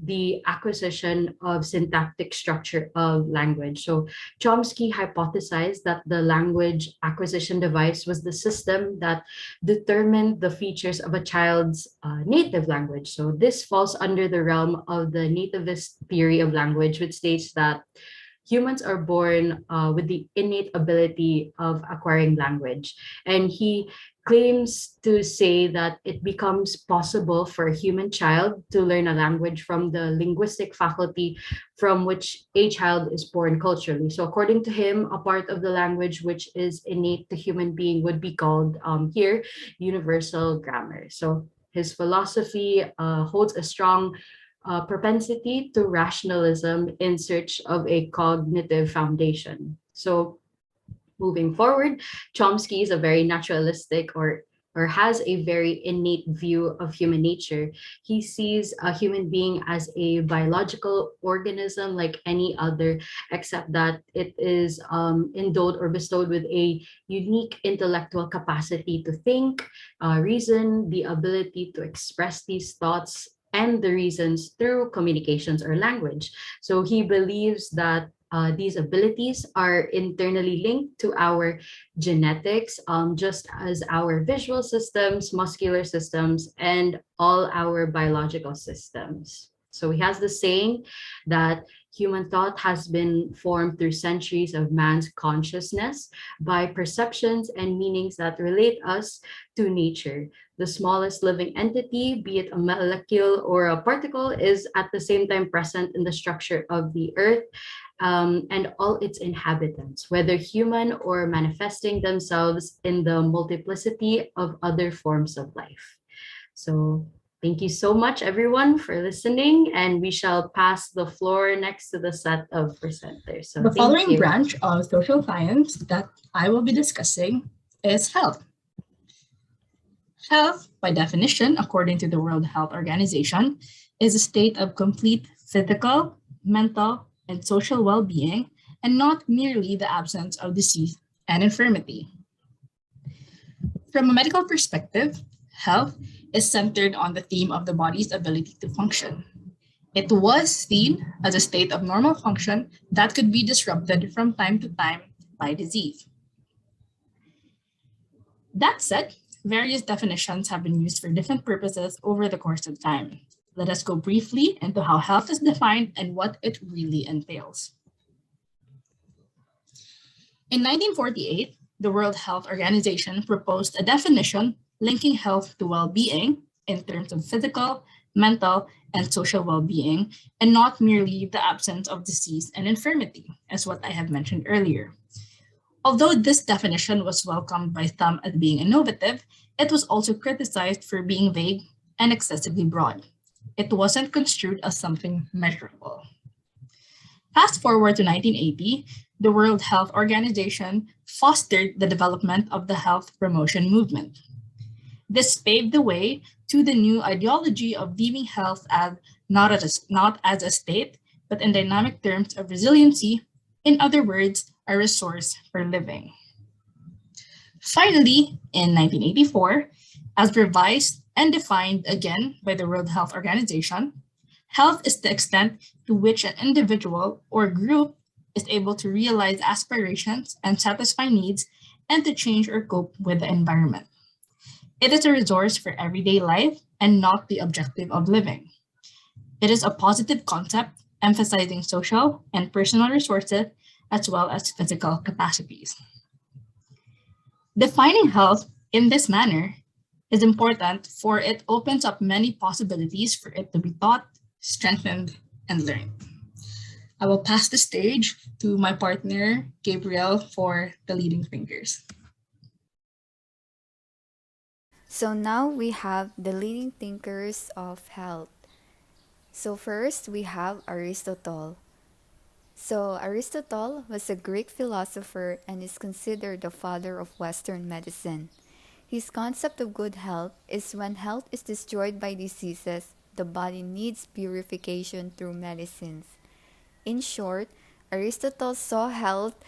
[SPEAKER 9] the acquisition of syntactic structure of language. So Chomsky hypothesized that the language acquisition device was the system that determined the features of a child's native language. So this falls under the realm of the nativist theory of language, which states that humans are born with the innate ability of acquiring language. And he claims to say that it becomes possible for a human child to learn a language from the linguistic faculty from which a child is born culturally. So according to him, a part of the language which is innate to human being would be called here universal grammar. So his philosophy holds a strong propensity to rationalism in search of a cognitive foundation. So moving forward, Chomsky is a very naturalistic or has a very innate view of human nature. He sees a human being as a biological organism like any other, except that it is endowed or bestowed with a unique intellectual capacity to think, reason, the ability to express these thoughts and the reasons through communications or language. So he believes that these abilities are internally linked to our genetics, just as our visual systems, muscular systems, and all our biological systems. So he has the saying that human thought has been formed through centuries of man's consciousness by perceptions and meanings that relate us to nature. The smallest living entity, be it a molecule or a particle, is at the same time present in the structure of the earth and all its inhabitants, whether human or manifesting themselves in the multiplicity of other forms of life. So Thank you so much, everyone, for listening, and we shall pass the floor next to the set of presenters. So
[SPEAKER 11] The
[SPEAKER 9] thank
[SPEAKER 11] following
[SPEAKER 9] you.
[SPEAKER 11] branch of social science that I will be discussing is health. Health, by definition, according to the World Health Organization, is a state of complete physical, mental, and social well being, and not merely the absence of disease and infirmity. From a medical perspective, health is centered on the theme of the body's ability to function. It was seen as a state of normal function that could be disrupted from time to time by disease. That said, various definitions have been used for different purposes over the course of time. Let us go briefly into how health is defined and what it really entails. In 1948, the World Health Organization proposed a definition linking health to well-being in terms of physical, mental, and social well-being, and not merely the absence of disease and infirmity, as what I have mentioned earlier. Although this definition was welcomed by some as being innovative, it was also criticized for being vague and excessively broad. It wasn't construed as something measurable. Fast forward to 1980, the World Health Organization fostered the development of the health promotion movement. This paved the way to the new ideology of viewing health as not as a state, but in dynamic terms of resiliency, in other words, a resource for living. Finally, in 1984, as revised and defined again by the World Health Organization, health is the extent to which an individual or group is able to realize aspirations and satisfy needs and to change or cope with the environment. It is a resource for everyday life and not the objective of living. It is a positive concept emphasizing social and personal resources as well as physical capacities. Defining health in this manner is important, for it opens up many possibilities for it to be taught, strengthened, and learned. I will pass the stage to my partner, Gabrielle, for the leading thinkers.
[SPEAKER 12] So now we have the leading thinkers of health. So first we have Aristotle. So Aristotle was a Greek philosopher and is considered the father of Western medicine. His concept of good health is when health is destroyed by diseases, the body needs purification through medicines. In short, Aristotle saw health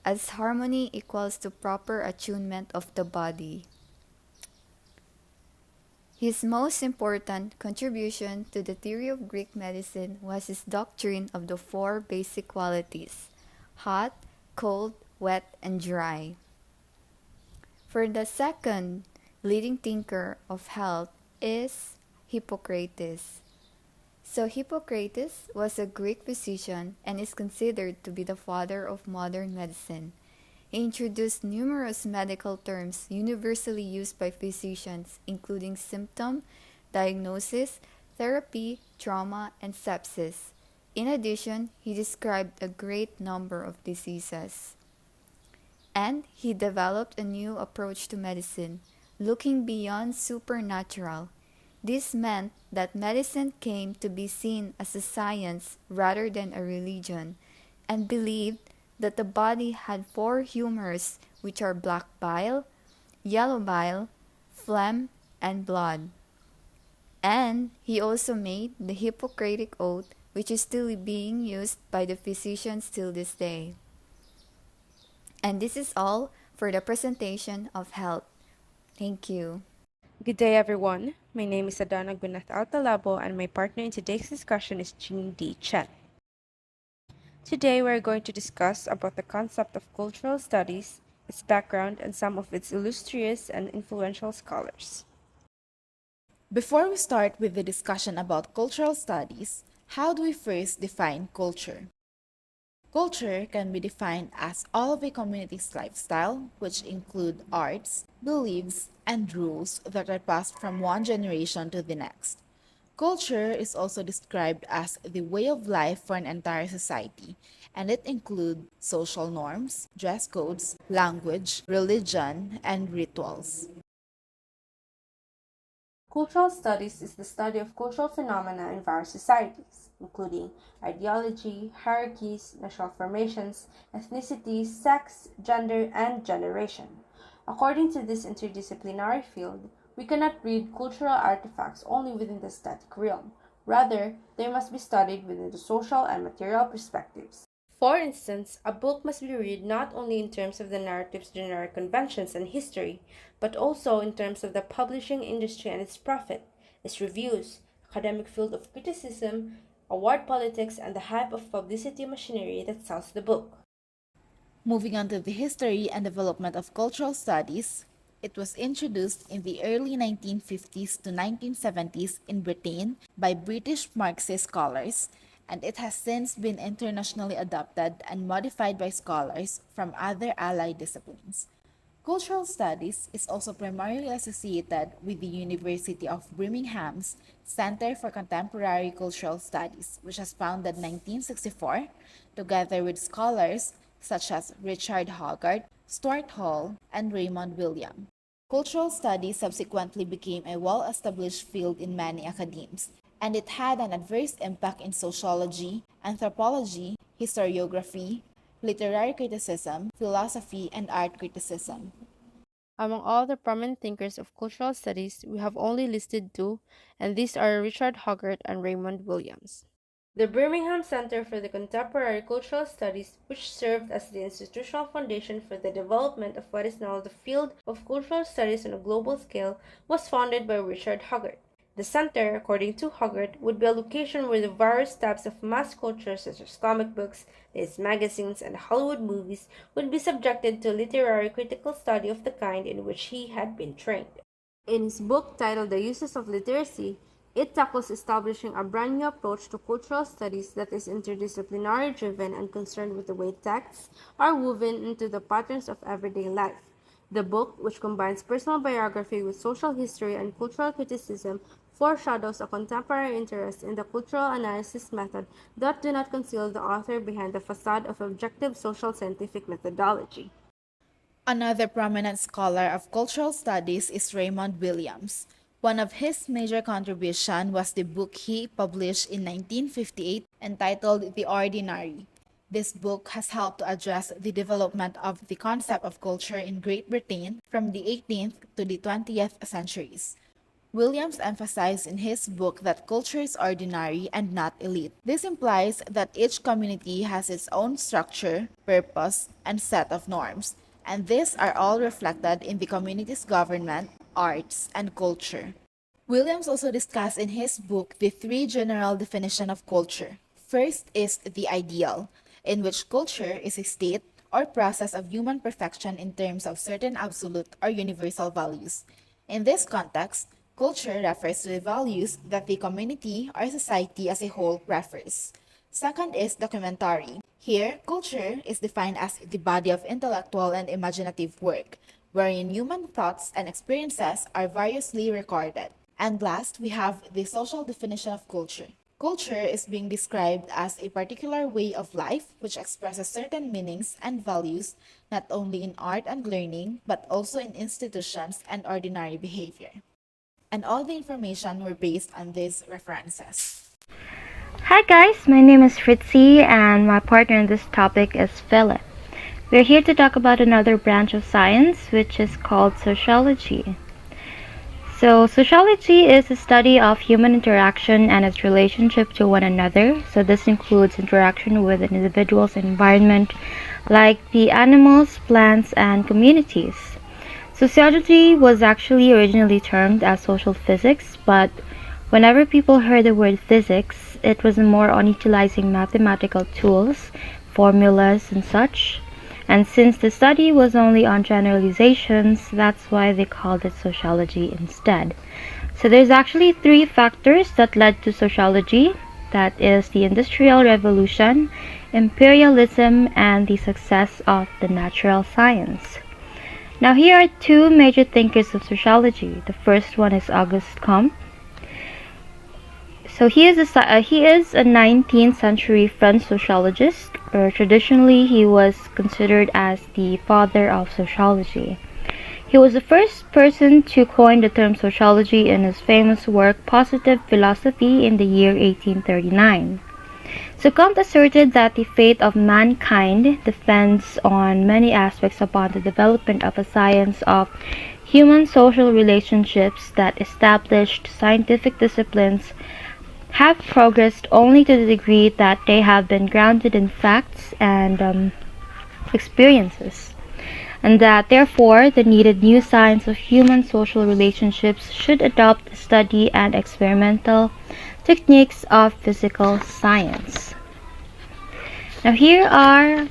[SPEAKER 12] as harmony equals to proper attunement of the body. His most important contribution to the theory of Greek medicine was his doctrine of the four basic qualities: hot, cold, wet, and dry. For the second leading thinker of health is Hippocrates. So Hippocrates was a Greek physician and is considered to be the father of modern medicine. He introduced numerous medical terms universally used by physicians, including symptom, diagnosis, therapy, trauma, and sepsis. In addition, he described a great number of diseases. And he developed a new approach to medicine, looking beyond supernatural. This meant that medicine came to be seen as a science rather than a religion, and believed that the body had four humors, which are black bile, yellow bile, phlegm, and blood. And he also made the Hippocratic Oath, which is still being used by the physicians till this day. And this is all for the presentation of health. Thank you.
[SPEAKER 13] Good day, everyone. My name is Adana Gunath Altalabo, and my partner in today's discussion is Jean D. Chen. Today, we're going to discuss about the concept of cultural studies, its background, and some of its illustrious and influential scholars.
[SPEAKER 14] Before we start with the discussion about cultural studies, how do we first define culture? Culture can be defined as all of a community's lifestyle, which include arts, beliefs, and rules that are passed from one generation to the next. Culture is also described as the way of life for an entire society, and it includes social norms, dress codes, language, religion, and rituals.
[SPEAKER 13] Cultural studies is the study of cultural phenomena in various societies, including ideology, hierarchies, national formations, ethnicity, sex, gender, and generation. According to this interdisciplinary field, we cannot read cultural artifacts only within the static realm. Rather, they must be studied within the social and material perspectives. For instance, a book must be read not only in terms of the narrative's generic conventions and history, but also in terms of the publishing industry and its profit, its reviews, academic field of criticism, award politics, and the hype of publicity machinery that sells the book.
[SPEAKER 14] Moving on to the history and development of cultural studies, it was introduced in the early 1950s to 1970s in Britain by British Marxist scholars, and it has since been internationally adopted and modified by scholars from other allied disciplines. Cultural studies is also primarily associated with the University of Birmingham's Center for Contemporary Cultural Studies, which was founded in 1964, together with scholars such as Richard Hoggart, Stuart Hall, and Raymond William. Cultural studies subsequently became a well-established field in many academies, and it had an adverse impact in sociology, anthropology, historiography, literary criticism, philosophy, and art criticism.
[SPEAKER 13] Among all the prominent thinkers of cultural studies, we have only listed two, and these are Richard Hoggart and Raymond Williams. The Birmingham Center for the Contemporary Cultural Studies, which served as the institutional foundation for the development of what is now the field of cultural studies on a global scale, was founded by Richard Hoggart. The center, according to Hoggart, would be a location where the various types of mass culture such as comic books, its magazines, and Hollywood movies would be subjected to literary critical study of the kind in which he had been trained. In his book titled The Uses of Literacy, it tackles establishing a brand new approach to cultural studies that is interdisciplinary driven and concerned with the way texts are woven into the patterns of everyday life. The book, which combines personal biography with social history and cultural criticism, foreshadows a contemporary interest in the cultural analysis method that do not conceal the author behind the facade of objective social scientific methodology.
[SPEAKER 14] Another prominent scholar of cultural studies is Raymond Williams. One of his major contributions was the book he published in 1958 entitled The Ordinary. This book has helped to address the development of the concept of culture in Great Britain from the 18th to the 20th centuries. Williams emphasized in his book that culture is ordinary and not elite. This implies that each community has its own structure, purpose, and set of norms, and these are all reflected in the community's government, arts, and culture. Williams also discussed in his book the three general definitions of culture. First is the ideal, in which culture is a state or process of human perfection in terms of certain absolute or universal values. In this context, culture refers to the values that the community or society as a whole prefers. Second is documentary. Here, culture is defined as the body of intellectual and imaginative work, wherein human thoughts and experiences are variously recorded. And last, we have the social definition of culture. Culture is being described as a particular way of life which expresses certain meanings and values not only in art and learning, but also in institutions and ordinary behavior. And all the information were based on these references.
[SPEAKER 15] Hi guys, my name is Fritzie and my partner in this topic is Felip. We're here to talk about another branch of science which is called sociology. So sociology is the study of human interaction and its relationship to one another. So this includes interaction with an individual's environment like the animals, plants, and communities. Sociology was actually originally termed as social physics, but whenever people heard the word physics, it was more on utilizing mathematical tools, formulas, and such. And since the study was only on generalizations, that's why they called it sociology instead. So there's actually three factors that led to sociology. That is the Industrial Revolution, imperialism, and the success of the natural science. Now here are two major thinkers of sociology. The first one is Auguste Comte. So he is a 19th century French sociologist, or traditionally he was considered as the father of sociology. He was the first person to coin the term sociology in his famous work Positive Philosophy in the year 1839. So Comte asserted that the fate of mankind depends on many aspects upon the development of a science of human social relationships that established scientific disciplines have progressed only to the degree that they have been grounded in facts and experiences, and that therefore the needed new science of human social relationships should adopt the study and experimental techniques of physical science. Now here are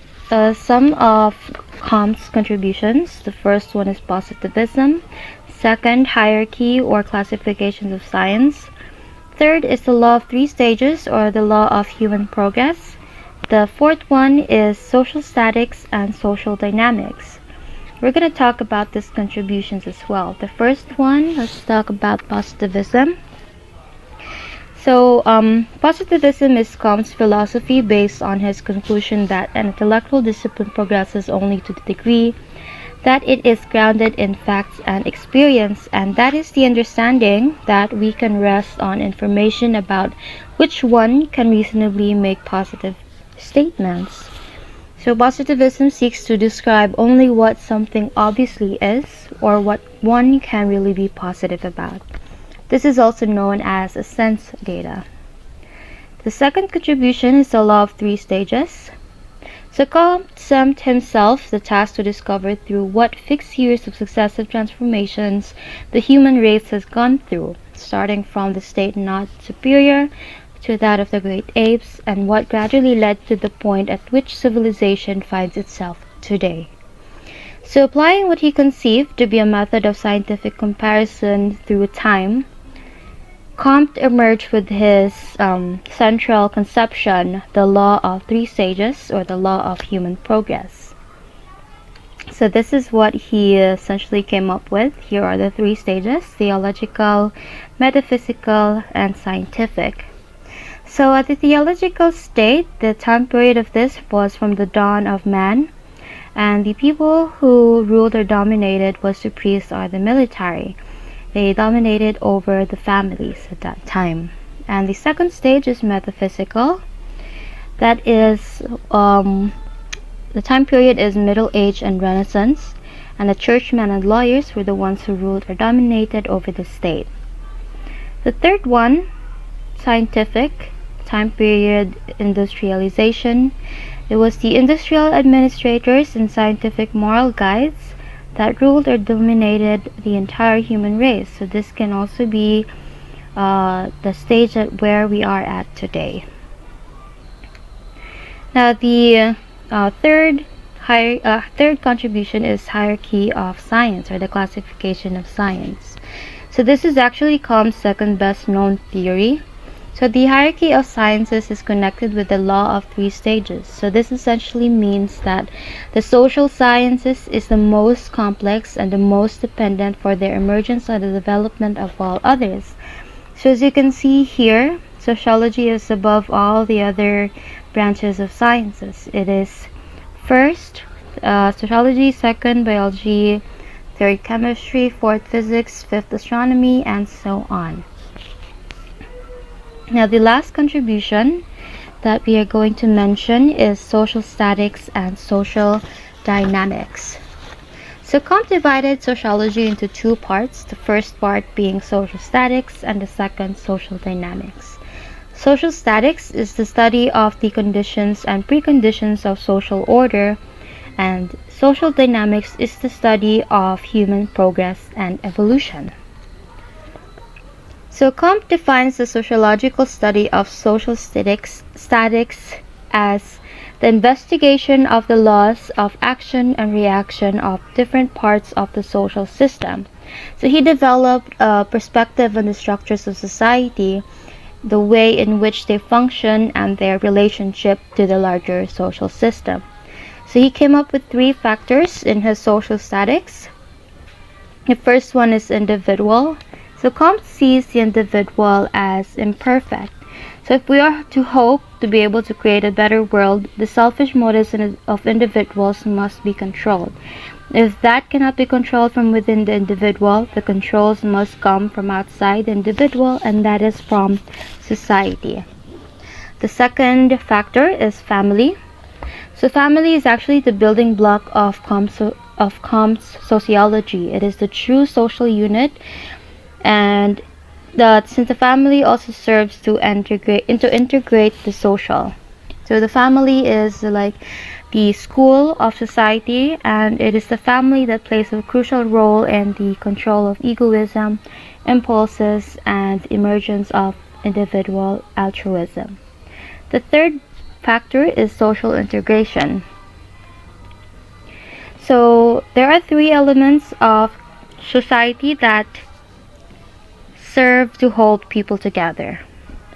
[SPEAKER 15] some of Comte's contributions. The first one is positivism. Second, hierarchy or classifications of science. Third is the law of three stages or the law of human progress. The fourth one is social statics and social dynamics. We're going to talk about these contributions as well. The first one, let's talk about positivism. So, positivism is Comte's philosophy based on his conclusion that an intellectual discipline progresses only to the degree that it is grounded in facts and experience, and that is the understanding that we can rest on information about which one can reasonably make positive statements. So positivism seeks to describe only what something obviously is or what one can really be positive about. This is also known as a sense data. The second contribution is the law of three stages. So Comte sent himself the task to discover through what fixed years of successive transformations the human race has gone through, starting from the state not superior to that of the great apes, and what gradually led to the point at which civilization finds itself today. So applying what he conceived to be a method of scientific comparison through time, Comte emerged with his central conception, the law of three stages, or the law of human progress. So this is what he essentially came up with. Here are the three stages: theological, metaphysical, and scientific. So at the theological state, the time period of this was from the dawn of man, and the people who ruled or dominated was the priests or the military. They dominated over the families at that time. And the second stage is metaphysical. That is, the time period is Middle Age and Renaissance, and the churchmen and lawyers were the ones who ruled or dominated over the state. The third one, scientific, time period industrialization. It was the industrial administrators and scientific moral guides that ruled or dominated the entire human race. So this can also be the stage at where we are at today. Now the third contribution is hierarchy of science, or the classification of science. So this is actually Comte's second best known theory. So the hierarchy of sciences is connected with the law of three stages. So this essentially means that the social sciences is the most complex and the most dependent for their emergence and the development of all others. So as you can see here, sociology is above all the other branches of sciences. It is first sociology, second biology, third chemistry, fourth physics, fifth astronomy, and so on. Now the last contribution that we are going to mention is social statics and social dynamics. So Comte divided sociology into two parts, the first part being social statics and the second social dynamics. Social statics is the study of the conditions and preconditions of social order, and social dynamics is the study of human progress and evolution. So Comte defines the sociological study of social statics as the investigation of the laws of action and reaction of different parts of the social system. So he developed a perspective on the structures of society, the way in which they function, and their relationship to the larger social system. So he came up with three factors in his social statics. The first one is individual. So Comte sees the individual as imperfect. So if we are to hope to be able to create a better world, the selfish motives of individuals must be controlled. If that cannot be controlled from within the individual, the controls must come from outside the individual, and that is from society. The second factor is family. So family is actually the building block of comms sociology. It is the true social unit, and since the family also serves to integrate the social. So the family is like the school of society, and it is the family that plays a crucial role in the control of egoism, impulses, and emergence of individual altruism. The third factor is social integration. So there are three elements of society that serve to hold people together.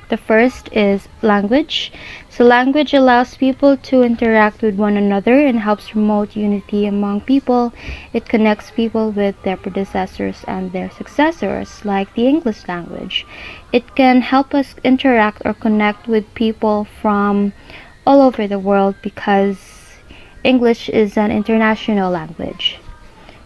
[SPEAKER 15] The first is language. So language allows people to interact with one another and helps promote unity among people. It connects people with their predecessors and their successors, like the English language. It can help us interact or connect with people from all over the world because English is an international language.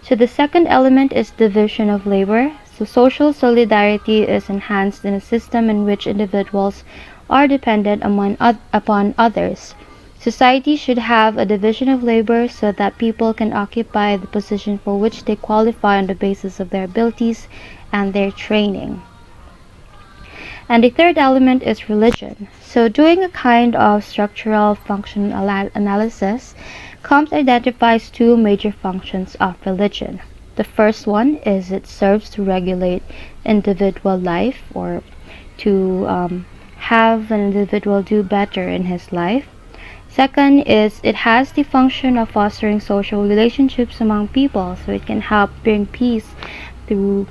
[SPEAKER 15] So the second element is division of labor. So social solidarity is enhanced in a system in which individuals are dependent upon others. Society should have a division of labor so that people can occupy the position for which they qualify on the basis of their abilities and their training. And the third element is religion. So doing a kind of structural function analysis, Combs identifies two major functions of religion. The first one is it serves to regulate individual life, or to have an individual do better in his life. Second is it has the function of fostering social relationships among people, so it can help bring peace through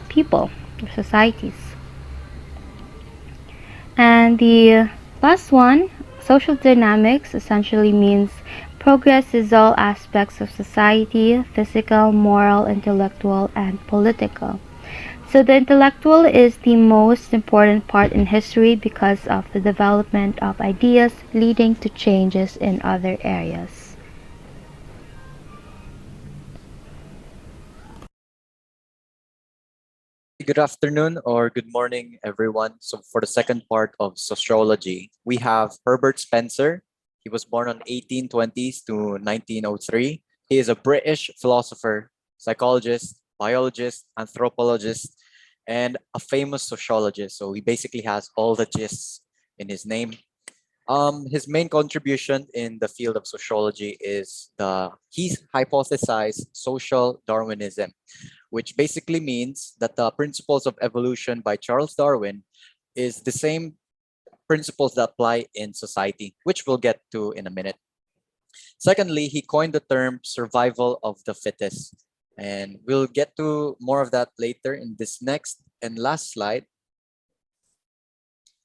[SPEAKER 15] people or societies. And the last one, social dynamics, essentially means progress is all aspects of society: physical, moral, intellectual, and political. So the intellectual is the most important part in history because of the development of ideas leading to changes in other areas.
[SPEAKER 16] Good afternoon or good morning, everyone. So, for the second part of sociology, we have Herbert Spencer. He was born on 1820s to 1903. He is a British philosopher, psychologist, biologist, anthropologist, and a famous sociologist. So, he basically has all the gists in his name. His main contribution in the field of sociology is he's hypothesized social Darwinism, which basically means that the principles of evolution by Charles Darwin is the same principles that apply in society, which we'll get to in a minute. Secondly, he coined the term survival of the fittest, and we'll get to more of that later in this next and last slide,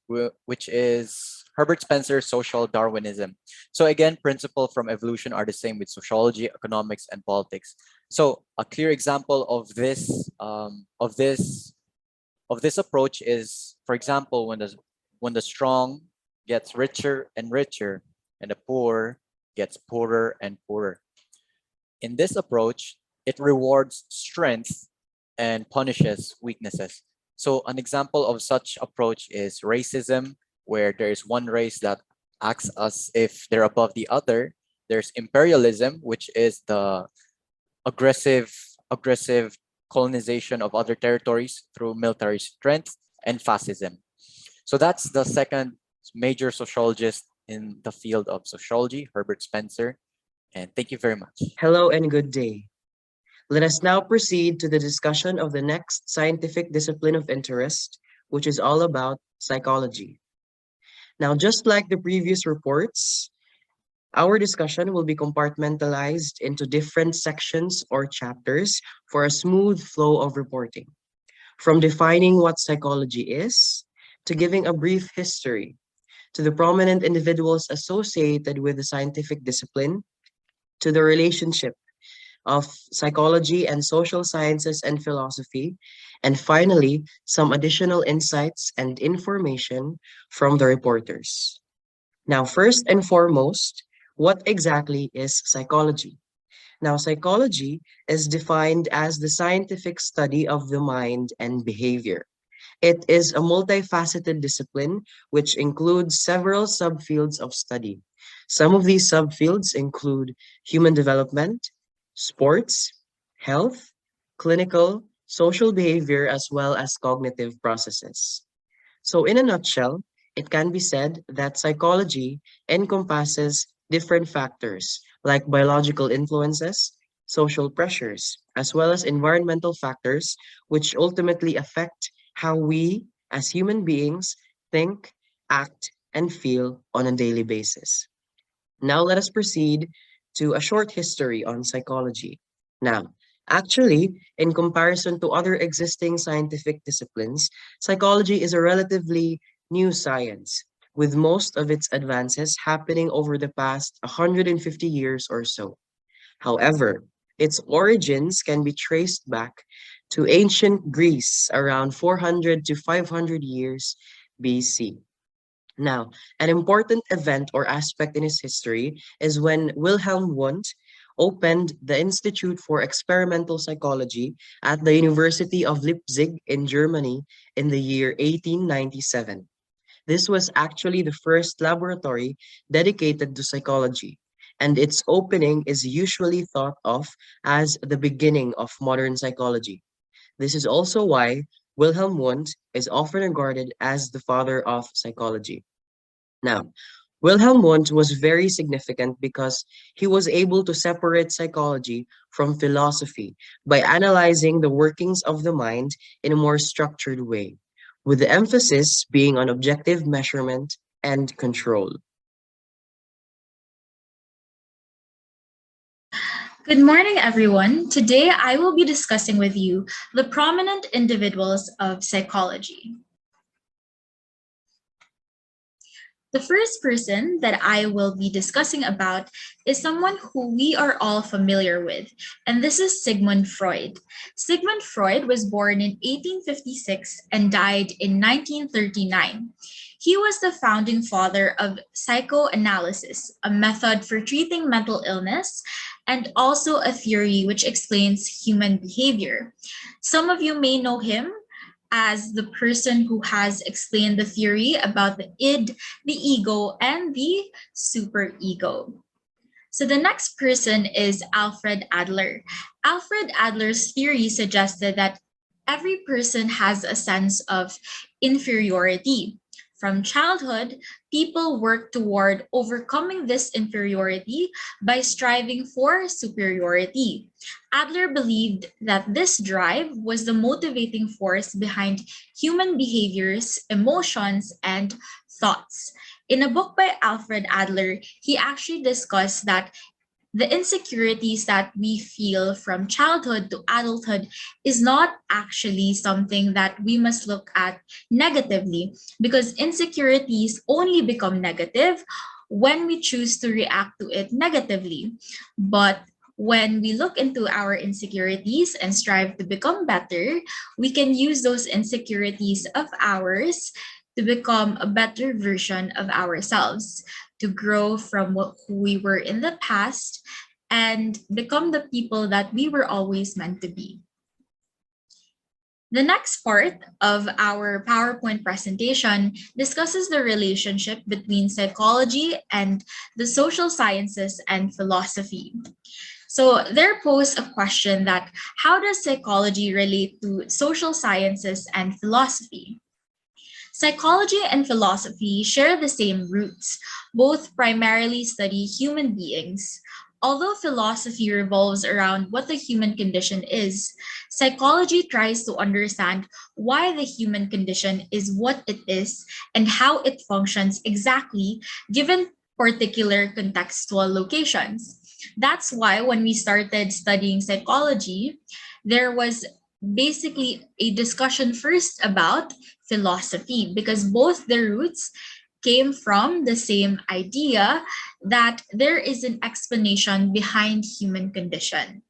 [SPEAKER 16] which is Herbert Spencer's social Darwinism. So again, principles from evolution are the same with sociology, economics, and politics. So a clear example of this approach is, for example, when the strong gets richer and richer, and the poor gets poorer and poorer. In this approach, it rewards strength and punishes weaknesses. So an example of such approach is racism, where there is one race that acts as if they're above the other. There's imperialism, which is the aggressive colonization of other territories through military strength, and fascism. So that's the second major sociologist in the field of sociology, Herbert Spencer. And thank you very much.
[SPEAKER 17] Hello and good day. Let us now proceed to the discussion of the next scientific discipline of interest, which is all about psychology. Now, just like the previous reports, our discussion will be compartmentalized into different sections or chapters for a smooth flow of reporting, from defining what psychology is, to giving a brief history, to the prominent individuals associated with the scientific discipline, to the relationship of psychology and social sciences and philosophy, and finally, some additional insights and information from the reporters. Now, first and foremost, what exactly is psychology? Now, psychology is defined as the scientific study of the mind and behavior. It is a multifaceted discipline which includes several subfields of study. Some of these subfields include human development, sports, health, clinical, social behavior, as well as cognitive processes. So, in a nutshell, it can be said that psychology encompasses different factors like biological influences, social pressures, as well as environmental factors, which ultimately affect how we, as human beings, think, act, and feel on a daily basis. Now, let us proceed to a short history on psychology. Now, actually, in comparison to other existing scientific disciplines, psychology is a relatively new science, with most of its advances happening over the past 150 years or so. However, its origins can be traced back to ancient Greece around 400 to 500 years BC. Now, an important event or aspect in his history is when Wilhelm Wundt opened the Institute for Experimental Psychology at the University of Leipzig in Germany in the year 1897. This was actually the first laboratory dedicated to psychology, and its opening is usually thought of as the beginning of modern psychology. This is also why Wilhelm Wundt is often regarded as the father of psychology. Now, Wilhelm Wundt was very significant because he was able to separate psychology from philosophy by analyzing the workings of the mind in a more structured way, with the emphasis being on objective measurement and control.
[SPEAKER 18] Good morning, everyone. Today I will be discussing with you the prominent individuals of psychology. The first person that I will be discussing about is someone who we are all familiar with, and this is Sigmund Freud. Sigmund Freud was born in 1856 and died in 1939. He was the founding father of psychoanalysis, a method for treating mental illness, and also a theory which explains human behavior. Some of you may know him as the person who has explained the theory about the id, the ego, and the superego. So the next person is Alfred Adler. Alfred Adler's theory suggested that every person has a sense of inferiority. From childhood, people work toward overcoming this inferiority by striving for superiority. Adler believed that this drive was the motivating force behind human behaviors, emotions, and thoughts. In a book by Alfred Adler, he actually discussed that the insecurities that we feel from childhood to adulthood is not actually something that we must look at negatively, because insecurities only become negative when we choose to react to it negatively. But when we look into our insecurities and strive to become better, we can use those insecurities of ours to become a better version of ourselves, to grow from who we were in the past and become the people that we were always meant to be. The next part of our PowerPoint presentation discusses the relationship between psychology and the social sciences and philosophy. So there posed a question that how does psychology relate to social sciences and philosophy? Psychology and philosophy share the same roots. Both primarily study human beings. Although philosophy revolves around what the human condition is, psychology tries to understand why the human condition is what it is and how it functions exactly given particular contextual locations. That's why when we started studying psychology, there was basically a discussion first about philosophy, because both the roots came from the same idea that there is an explanation behind human condition.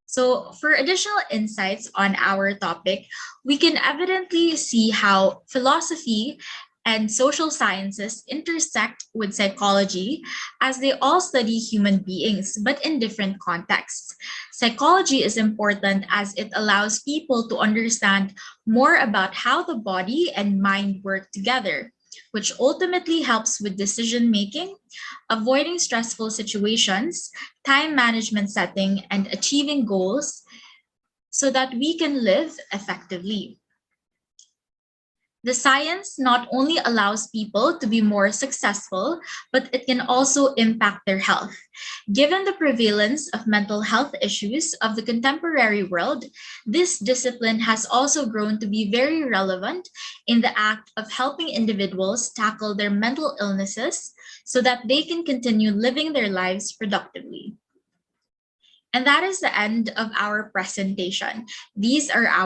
[SPEAKER 18] So for additional insights on our topic, we can evidently see how philosophy and social sciences intersect with psychology as they all study human beings, but in different contexts. Psychology is important as it allows people to understand more about how the body and mind work together, which ultimately helps with decision making, avoiding stressful situations, time management setting, and achieving goals so that we can live effectively. The science not only allows people to be more successful, but it can also impact their health. Given the prevalence of mental health issues of the contemporary world, this discipline has also grown to be very relevant in the act of helping individuals tackle their mental illnesses so that they can continue living their lives productively. And that is the end of our presentation. These are our